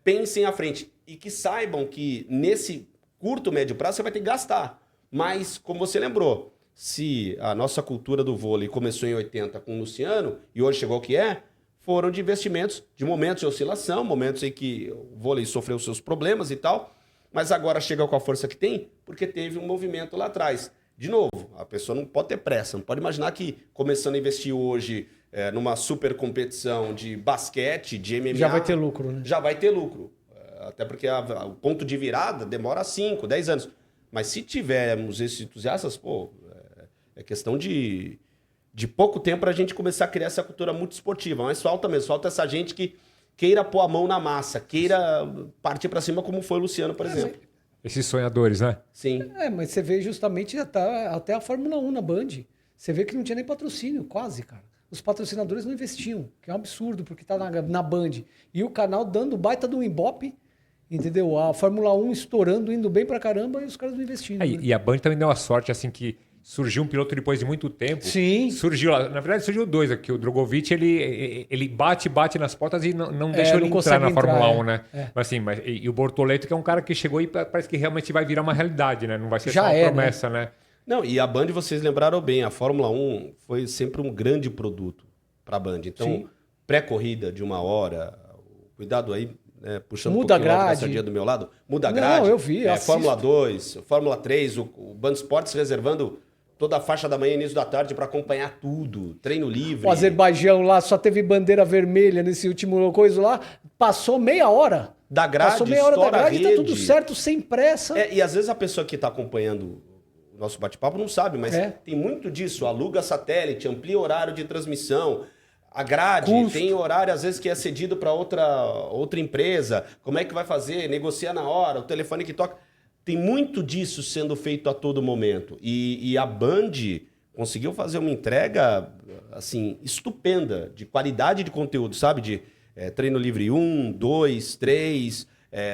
pensem à frente e que saibam que nesse curto, médio prazo você vai ter que gastar. Mas, como você lembrou, se a nossa cultura do vôlei começou em 80 com o Luciano e hoje chegou ao que foram de investimentos, de momentos de oscilação, momentos em que o vôlei sofreu seus problemas e tal, mas agora chega com a força que tem porque teve um movimento lá atrás. De novo, a pessoa não pode ter pressa, não pode imaginar que começando a investir hoje numa super competição de basquete, de MMA... Já vai ter lucro, né? Já vai ter lucro. Até porque o ponto de virada demora 5, 10 anos. Mas se tivermos esses entusiastas, pô, é questão de pouco tempo para a gente começar a criar essa cultura multiesportiva. Mas falta mesmo, falta essa gente que queira pôr a mão na massa, queira partir para cima, como foi o Luciano, por exemplo. Esses sonhadores, né? Sim. Mas você vê justamente até a Fórmula 1 na Band. Você vê que não tinha nem patrocínio, quase, cara. Os patrocinadores não investiam, que é um absurdo, porque tá na Band. E o canal dando baita do Ibope, entendeu? A Fórmula 1 estourando, indo bem pra caramba, e os caras não investindo. Né? E a Band também deu uma sorte, assim, que surgiu um piloto depois de muito tempo. Sim. Surgiu lá. Na verdade, surgiu dois aqui. O Drogovic, ele bate nas portas e não deixou ele não entrar na consegue Fórmula entrar, 1, né? Mas, assim, e o Bortoleto, que é um cara que chegou e parece que realmente vai virar uma realidade, né? Não vai ser Já só uma é, promessa, né? Não, e a Band, vocês lembraram bem, a Fórmula 1 foi sempre um grande produto para a Band. Então, Sim. pré-corrida de 1 hora, cuidado aí, né, puxando Muda um pouquinho a grade. essa dia do meu lado, muda a Não, grade. eu vi, assisto. Fórmula 2, Fórmula 3, o Band Esportes reservando toda a faixa da manhã e início da tarde para acompanhar tudo, treino livre. O Azerbaijão lá só teve bandeira vermelha nesse último coisa lá, passou meia hora. Da grade, Passou meia hora da estoura a grade e tá rede. tudo certo, sem pressa. E às vezes a pessoa que está acompanhando o nosso bate-papo não sabe, mas tem muito disso. Aluga satélite, amplia horário de transmissão, a grade, tem horário às vezes que é cedido para outra empresa. Como é que vai fazer? Negocia na hora, o telefone que toca. Tem muito disso sendo feito a todo momento. E a Band conseguiu fazer uma entrega assim estupenda, de qualidade de conteúdo, sabe? De treino livre 1, 2, 3,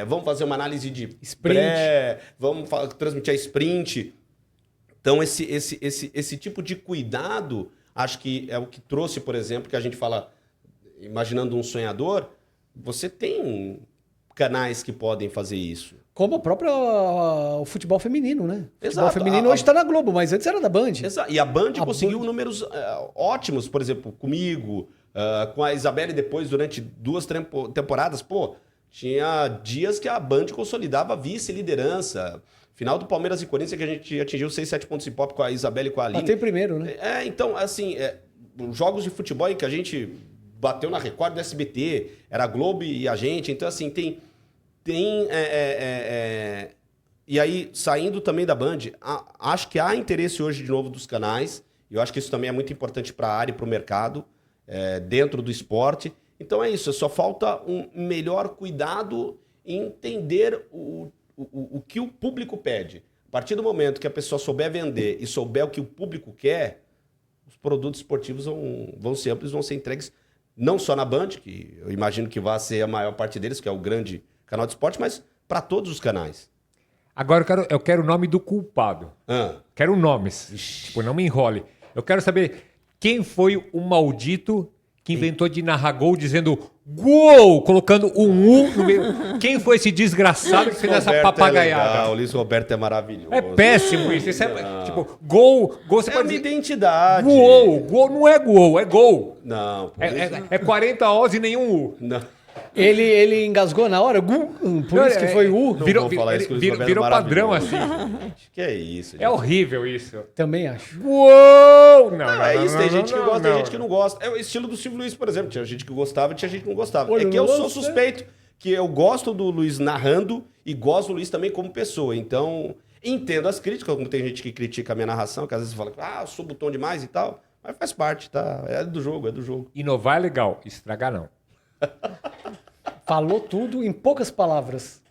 vamos fazer uma análise de Sprint. Vamos transmitir a sprint. Então, esse tipo de cuidado, acho que é o que trouxe, por exemplo, que a gente fala, imaginando um sonhador, você tem canais que podem fazer isso. Como o futebol feminino, né? O futebol Exato. feminino hoje está na Globo, mas antes era da Band. Exato. E a Band A conseguiu Band- números ótimos, por exemplo, comigo, com a Isabelle depois, durante 2 temporadas. Pô, tinha dias que a Band consolidava vice-liderança. Final do Palmeiras e Corinthians que a gente atingiu 6, 7 pontos em pop com a Isabelle e com a Aline. Até em primeiro, né? Então, assim, jogos de futebol em que a gente bateu na Record do SBT, era a Globo e a gente. Então, assim, E aí, saindo também da Band, acho que há interesse hoje, de novo, dos canais. E eu acho que isso também é muito importante para a área e para o mercado, dentro do esporte. Então é isso, só falta um melhor cuidado em entender o que o público pede. A partir do momento que a pessoa souber vender e souber o que o público quer, os produtos esportivos vão ser amplos, vão ser entregues não só na Band, que eu imagino que vai ser a maior parte deles, que é o grande canal de esporte, mas para todos os canais. Agora eu quero o nome do culpado. Quero nomes. Tipo, não me enrole. Eu quero saber quem foi o maldito que inventou de narrar gol dizendo gol, colocando um U no meio. Quem foi esse desgraçado que fez essa papagaiada? O Luiz Roberto é maravilhoso. É péssimo isso. Isso tipo, gol você É pode uma dizer. identidade. Gol não é gol, é gol. Não, pô, É 40 Os e nenhum U. não. Ele engasgou na hora, por isso que foi U. Não Virou, vou falar isso, que o Luiz Roberto virou é padrão assim. maravilhoso. Que é isso, gente. É horrível isso. Também acho. Uou! Não, É isso, tem não, gente que não, gosta, tem não. gente que não gosta. É o estilo do Silvio Luiz, por exemplo. Tinha gente que gostava, tinha gente que não gostava. Olha, É que eu não sou gosta. suspeito, que eu gosto do Luiz narrando e gosto do Luiz também como pessoa. Então, entendo as críticas, como tem gente que critica a minha narração, que às vezes fala, eu subo o tom demais e tal. Mas faz parte, tá? É do jogo, é do jogo. Inovar é legal, estragar não. Falou tudo em poucas palavras.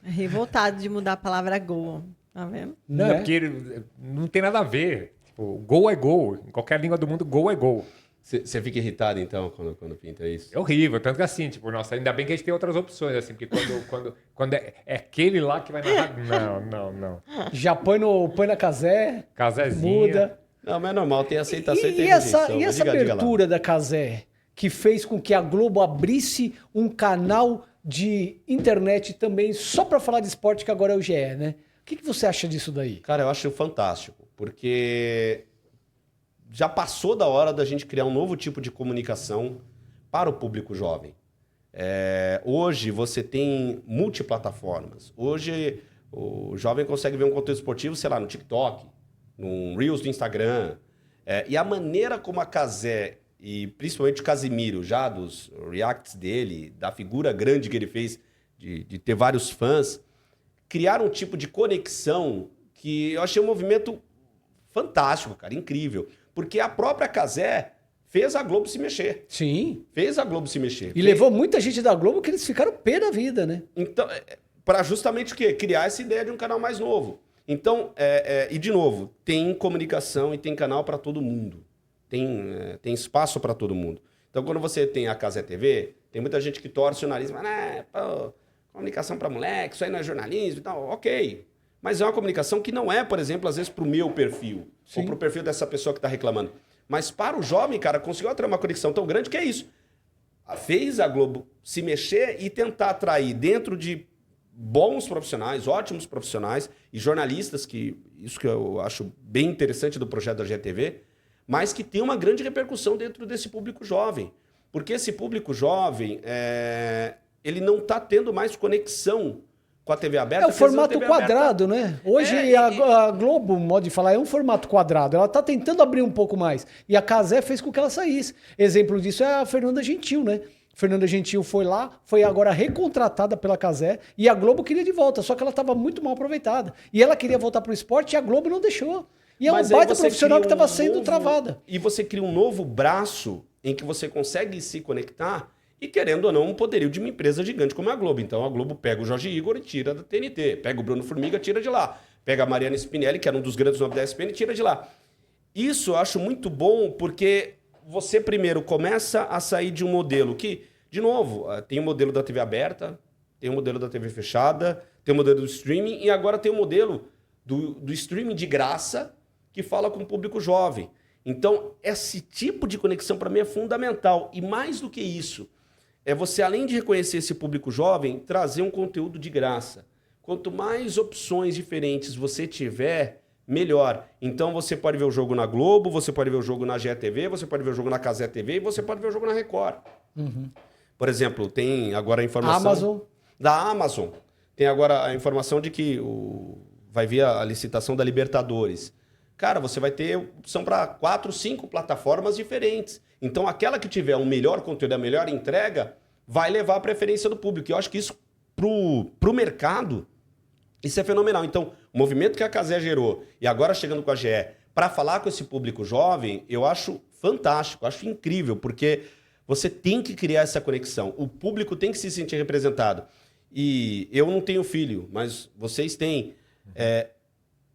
Revoltado de mudar a palavra gol. Tá vendo? Não, Né? é porque não tem nada a ver. Tipo, gol é gol. Em qualquer língua do mundo, gol é gol. Você fica irritado, então, quando pinta isso? É horrível. Tanto que assim, tipo, nossa, ainda bem que a gente tem outras opções, assim, porque quando é aquele lá que vai narrar. Não. Já põe na casé, Casézinha. muda. Não, mas é normal, tem aceitação e, E tem essa, rejeição. e Mas essa diga lá. abertura da Casé, que fez com que a Globo abrisse um canal de internet também só para falar de esporte, que agora é o GE, né? O que você acha disso daí? Cara, eu acho fantástico, porque já passou da hora da gente criar um novo tipo de comunicação para o público jovem. Hoje você tem multiplataformas. Hoje o jovem consegue ver um conteúdo esportivo, sei lá, no TikTok, no Reels do Instagram. E a maneira como a Casé, e principalmente o Casimiro, já dos reacts dele, da figura grande que ele fez, de ter vários fãs, criaram um tipo de conexão que eu achei um movimento fantástico, cara, incrível. Porque a própria Casé fez a Globo se mexer. Sim. Fez a Globo se mexer. E levou muita gente da Globo que eles ficaram pé da vida, né? Então, para justamente o quê? Criar essa ideia de um canal mais novo. Então, e de novo, tem comunicação e tem canal para todo mundo. Tem espaço para todo mundo. Então, quando você tem a Casé TV, tem muita gente que torce o nariz, mas, comunicação para moleque, isso aí não é jornalismo e tal. Ok. Mas é uma comunicação que não é, por exemplo, às vezes para o meu perfil, Sim. ou para o perfil dessa pessoa que está reclamando. Mas para o jovem, cara, conseguiu atrair uma conexão tão grande que é isso. Fez a Globo se mexer e tentar atrair dentro de bons profissionais, ótimos profissionais e jornalistas, isso que eu acho bem interessante do projeto da GTV, mas que tem uma grande repercussão dentro desse público jovem. Porque esse público jovem, ele não está tendo mais conexão com a TV aberta. É o formato quadrado, né? Hoje a Globo, modo de falar, é um formato quadrado. Ela tá tentando abrir um pouco mais. E a Casé fez com que ela saísse. Exemplo disso é a Fernanda Gentil, né? Fernanda Gentil foi lá, foi agora recontratada pela Casé e a Globo queria de volta, só que ela estava muito mal aproveitada. E ela queria voltar pro esporte e a Globo não deixou. E é Mas um aí baita você profissional que cria estava sendo travada. E você cria um novo braço em que você consegue se conectar e, querendo ou não, um poderio de uma empresa gigante como é a Globo. Então a Globo pega o Jorge Igor e tira da TNT. Pega o Bruno Formiga, tira de lá. Pega a Mariana Spinelli, que era um dos grandes nomes da ESPN, e tira de lá. Isso eu acho muito bom porque você primeiro começa a sair de um modelo que, de novo, tem o modelo da TV aberta, tem o modelo da TV fechada, tem o modelo do streaming e agora tem o modelo do streaming de graça que fala com o público jovem. Então, esse tipo de conexão para mim é fundamental. E mais do que isso, é você, além de reconhecer esse público jovem, trazer um conteúdo de graça. Quanto mais opções diferentes você tiver, melhor. Então você pode ver o jogo na Globo, você pode ver o jogo na GTV, você pode ver o jogo na Cazé TV e você pode ver o jogo na Record. Por exemplo, tem agora a informação... Amazon. Da Amazon. Tem agora a informação de que vai vir a licitação da Libertadores. Cara, você vai ter opção para 4, 5 plataformas diferentes. Então, aquela que tiver o melhor conteúdo, a melhor entrega, vai levar a preferência do público. E eu acho que isso, pro mercado, isso é fenomenal. Então, o movimento que a Cazé gerou, e agora chegando com a GE, para falar com esse público jovem, eu acho fantástico, acho incrível, porque você tem que criar essa conexão. O público tem que se sentir representado. E eu não tenho filho, mas vocês têm.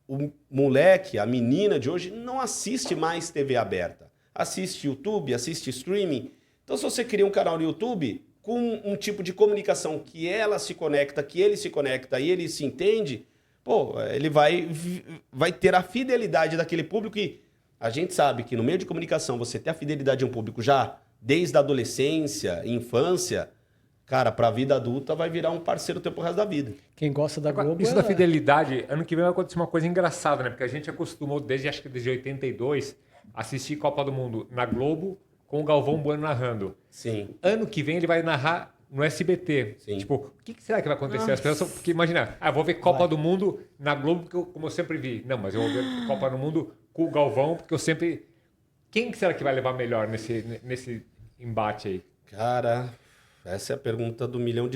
O moleque, a menina de hoje, não assiste mais TV aberta. Assiste YouTube, assiste streaming. Então, se você cria um canal no YouTube com um tipo de comunicação que ela se conecta, que ele se conecta e ele se entende, pô, ele vai ter a fidelidade daquele público. E a gente sabe que no meio de comunicação, você ter a fidelidade de um público já desde a adolescência, infância, cara, para a vida adulta vai virar um parceiro teu pro resto da vida. Quem gosta da Globo... Isso da fidelidade, ano que vem vai acontecer uma coisa engraçada, né? Porque a gente acostumou, acho que desde 82, assistir Copa do Mundo na Globo com o Galvão Bueno narrando. Sim. Ano que vem ele vai narrar no SBT. Sim. Tipo, o que será que vai acontecer? As pessoas, porque imagina, vou ver Copa do Mundo na Globo, como eu sempre vi. Não, mas eu vou ver Copa do Mundo com o Galvão, porque eu sempre... Quem será que vai levar melhor nesse embate aí? Cara, essa é a pergunta do $1 milhão,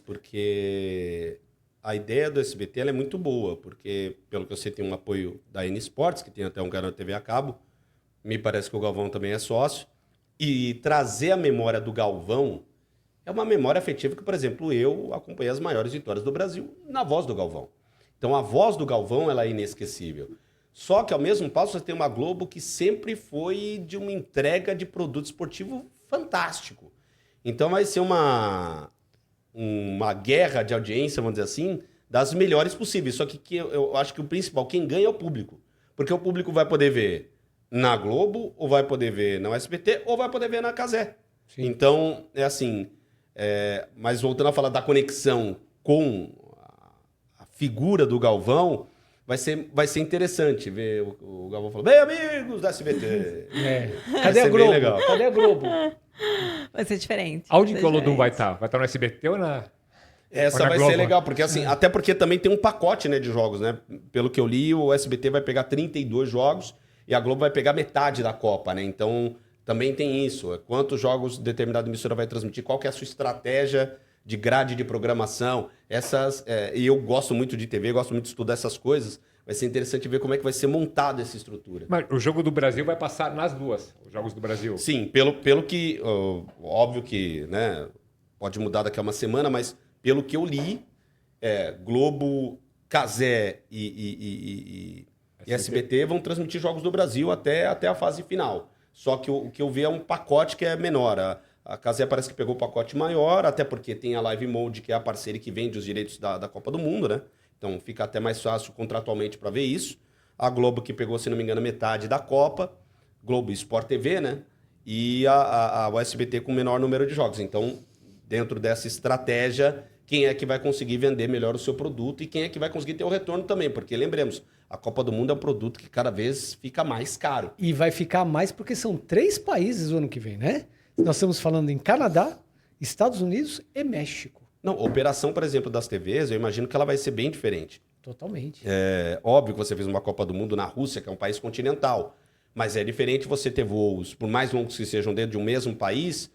porque a ideia do SBT ela é muito boa, porque, pelo que eu sei, tem um apoio da N Sports, que tem até um canal de TV a cabo. Me parece que o Galvão também é sócio. E trazer a memória do Galvão é uma memória afetiva que, por exemplo, eu acompanhei as maiores vitórias do Brasil na voz do Galvão. Então, a voz do Galvão ela é inesquecível. Só que, ao mesmo passo, você tem uma Globo que sempre foi de uma entrega de produto esportivo fantástico. Então, vai ser uma guerra de audiência, vamos dizer assim, das melhores possíveis. Só que eu acho que o principal, quem ganha é o público. Porque o público vai poder ver na Globo, ou vai poder ver na SBT, ou vai poder ver na Cazé. Sim. Então, é assim... mas voltando a falar da conexão com a figura do Galvão, vai ser interessante ver o Galvão falando: bem, amigos da SBT. Cadê a Globo? Legal. Cadê a Globo? Vai ser diferente. Aonde que o Olodum vai estar? Vai estar no SBT ou na... Essa vai ser legal, porque assim, até porque também tem um pacote, né, de jogos, né? Pelo que eu li, o SBT vai pegar 32 jogos e a Globo vai pegar metade da Copa, né? Então, também tem isso. Quantos jogos determinada emissora vai transmitir? Qual que é a sua estratégia de grade de programação? E eu gosto muito de TV, gosto muito de estudar essas coisas. Vai ser interessante ver como é que vai ser montada essa estrutura. Mas o jogo do Brasil vai passar nas duas, os jogos do Brasil? Sim, pelo que... óbvio que, né, pode mudar daqui a uma semana, mas pelo que eu li, Globo, Cazé e SBT vão transmitir jogos do Brasil até a fase final. Só que o que eu vi é um pacote que é menor. A Cazé parece que pegou o pacote maior, até porque tem a Live Mode, que é a parceira que vende os direitos da Copa do Mundo, né? Então fica até mais fácil contratualmente para ver isso. A Globo que pegou, se não me engano, metade da Copa. Globo Sport TV, né? E o SBT com o menor número de jogos. Então, dentro dessa estratégia, quem é que vai conseguir vender melhor o seu produto e quem é que vai conseguir ter o retorno também. Porque, lembremos, a Copa do Mundo é um produto que cada vez fica mais caro. E vai ficar mais porque são 3 países o ano que vem, né? Nós estamos falando em Canadá, Estados Unidos e México. Não, a operação, por exemplo, das TVs, eu imagino que ela vai ser bem diferente. Totalmente. É óbvio que você fez uma Copa do Mundo na Rússia, que é um país continental. Mas é diferente você ter voos, por mais longos que sejam dentro de um mesmo país,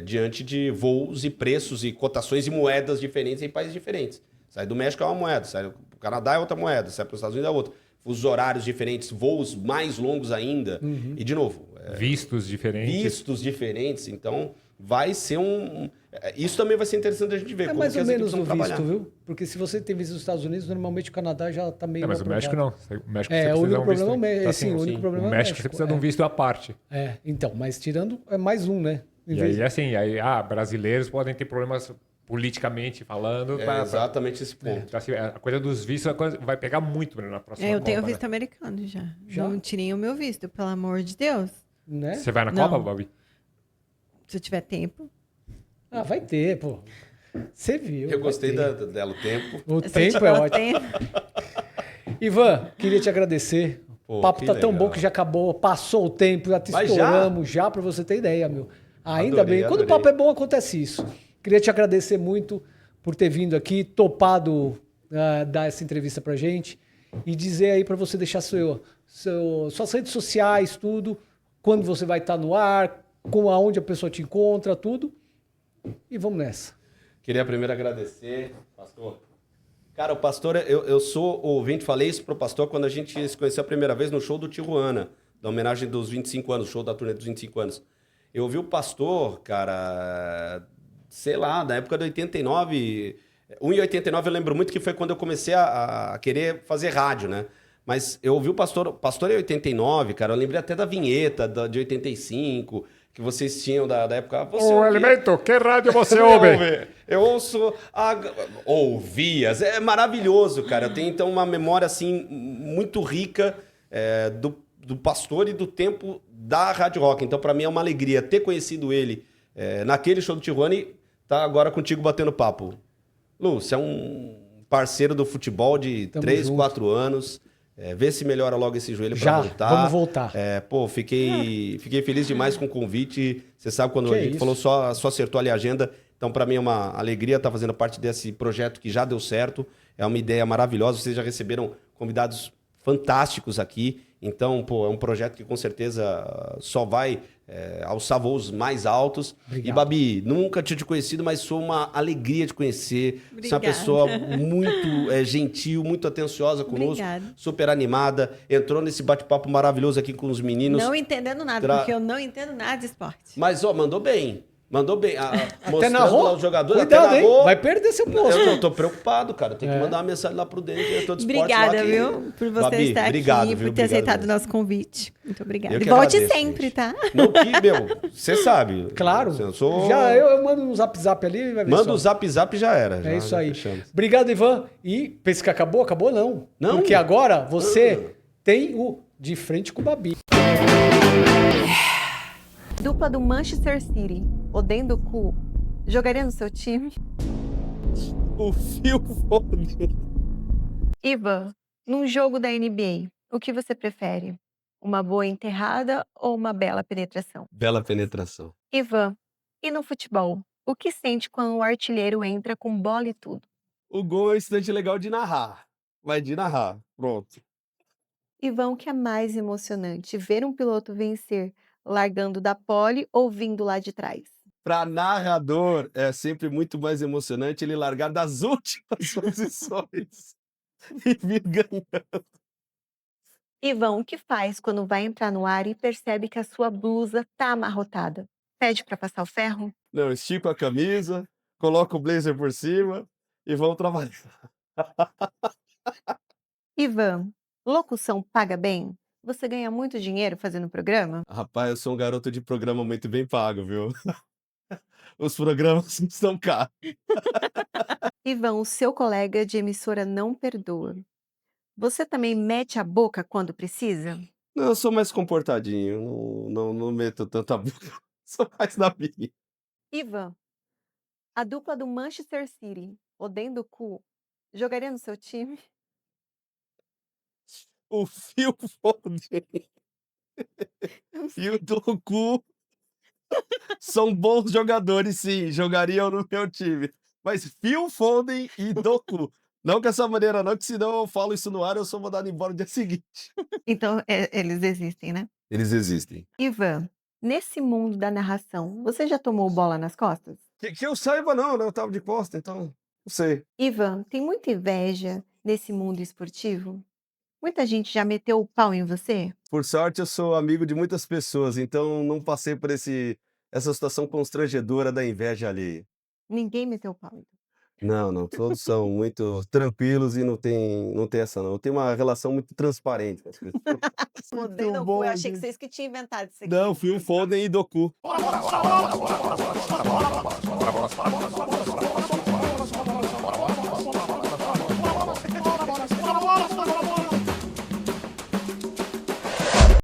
diante de voos e preços e cotações e moedas diferentes em países diferentes. Sai do México é uma moeda, sai do Canadá é outra moeda, sai para os Estados Unidos é outra. Os horários diferentes, voos mais longos ainda. Uhum. E, de novo... vistos diferentes. Vistos diferentes. Então, vai ser isso também vai ser interessante a gente ver. É como mais que ou as menos equipes o vão visto, trabalhar. viu? Porque se você tem visto nos Estados Unidos, normalmente o Canadá já está meio Mas o México não. O México o único problema é o sim, único problema o México você precisa de um visto à parte. Então, mas tirando, é mais um, né? E aí, assim, brasileiros podem ter problemas politicamente falando. Exatamente esse ponto. Então, assim, a coisa dos vistos vai pegar muito na próxima eu Copa, tenho né? visto americano já. Já? Não tirem o meu visto, pelo amor de Deus. Né? Você vai na Não. Copa, Bobby? Se eu tiver tempo. Ah, vai ter, pô. Você viu. Eu vai gostei ter. dela, o tempo. O Essa tempo tipo, é ela ótimo. tem- Ivan, queria te agradecer. Pô, O papo que tá tão legal. bom que já acabou, passou o tempo, já te Mas estouramos já, pra você ter ideia, meu. Ainda Adorei, bem. Quando o adorei. papo é bom, acontece isso. Queria te agradecer muito por ter vindo aqui, topado dar essa entrevista pra gente e dizer aí pra você deixar suas redes sociais, tudo, quando você vai estar no ar, com aonde a pessoa te encontra, tudo. E vamos nessa. Queria primeiro agradecer, pastor. Cara, o pastor, eu sou ouvinte, falei isso pro pastor quando a gente se conheceu a primeira vez no show do Tijuana, da homenagem dos 25 anos, show da turnê dos 25 anos. Eu ouvi o pastor, cara, sei lá, da época de 89, 1,89 eu lembro muito que foi quando eu comecei a querer fazer rádio, né? Mas eu ouvi o pastor em 89, cara, eu lembrei até da vinheta de 85, que vocês tinham da época. Você Ô, ouvia- Elemento, que rádio você Não, ouve? velho. Eu ouço. Ouvias. É maravilhoso, cara. Eu tenho, então, uma memória, assim, muito rica do pastor e do tempo da Rádio Rock. Então, pra mim, é uma alegria ter conhecido ele naquele show do Tijuana e tá agora contigo batendo papo. Lu, você é um parceiro do futebol de Tamo 3, junto. 4 anos. Vê se melhora logo esse joelho pra Já, voltar. vamos voltar. Pô, fiquei feliz demais com o convite. Você sabe, quando Que a gente isso. falou, só acertou ali a agenda. Então, para mim, é uma alegria estar fazendo parte desse projeto que já deu certo. É uma ideia maravilhosa. Vocês já receberam convidados fantásticos aqui. Então, pô, é um projeto que com certeza só vai alçar voos mais altos. Obrigado. E, Babi, nunca tinha te conhecido, mas sou uma alegria de conhecer. Você é uma Obrigada. pessoa muito gentil, muito atenciosa conosco, Obrigada. super animada. Entrou nesse bate-papo maravilhoso aqui com os meninos. Não entendendo nada, Tra- porque eu não entendo nada de esporte. Mas, ó, mandou bem. Mandou bem. Até Mostrando narrou? lá os jogadores. Cuidado, até hein? narrou. Vai perder seu posto. Eu tô preocupado, cara. Tem que É. mandar uma mensagem lá pro dentro, diretor de esporte Obrigada, lá que- viu? Por você Babi, estar obrigado, aqui, viu? por ter Obrigado aceitado o mesmo. nosso convite. Muito obrigada. Eu E que volte agradeço, sempre, gente. tá? Não que, meu, você sabe. Claro. Eu sou... Já eu mando um zap ali e vai ver Manda só. o zap já era. É já- isso já aí. fechamos. Obrigado, Ivan. E pensa que acabou? Acabou não. Não. Porque agora você tem o De Frente com o Babi. Dupla do Manchester City, Odendo Cu, jogaria no seu time? O Phil Foden. Ivan, num jogo da NBA, o que você prefere? Uma boa enterrada ou uma bela penetração? Bela penetração. Ivan, e no futebol, o que sente quando o artilheiro entra com bola e tudo? O gol é um instante legal de narrar. Vai de narrar. Pronto. Ivan, o que é mais emocionante? Ver um piloto vencer largando da pole ou vindo lá de trás? Para narrador, é sempre muito mais emocionante ele largar das últimas posições e vir ganhando. Ivan, o que faz quando vai entrar no ar e percebe que a sua blusa tá amarrotada? Pede pra passar o ferro? Não, estico a camisa, coloco o blazer por cima e vamos trabalhar. Ivan, locução paga bem? Você ganha muito dinheiro fazendo programa? Rapaz, eu sou um garoto de programa muito bem pago, viu? Os programas estão caros. Ivan, o seu colega de emissora não perdoa. Você também mete a boca quando precisa? Não, eu sou mais comportadinho, não meto tanta boca. Sou mais na minha. Ivan, a dupla do Manchester City, Odendo Cu, jogaria no seu time? O Phil Foden e o Doku são bons jogadores, sim. Jogariam no meu time. Mas Phil Foden e Doku. Não dessa maneira, não, que senão eu falo isso no ar e eu sou mandado embora no dia seguinte. Então, eles existem, né? Eles existem. Ivan, nesse mundo da narração, você já tomou bola nas costas? Que eu saiba, não, né? Eu tava de costa, então não sei. Ivan, tem muita inveja nesse mundo esportivo? Muita gente já meteu o pau em você? Por sorte, eu sou amigo de muitas pessoas, então não passei por essa situação constrangedora da inveja alheia. Ninguém meteu o pau. Então. Não, todos são muito tranquilos e não tem essa não. Eu tenho uma relação muito transparente com as pessoas. Odendo bom, Cu, eu achei que gente. vocês que tinham inventado isso aqui. Não, Phil Foden e Doku.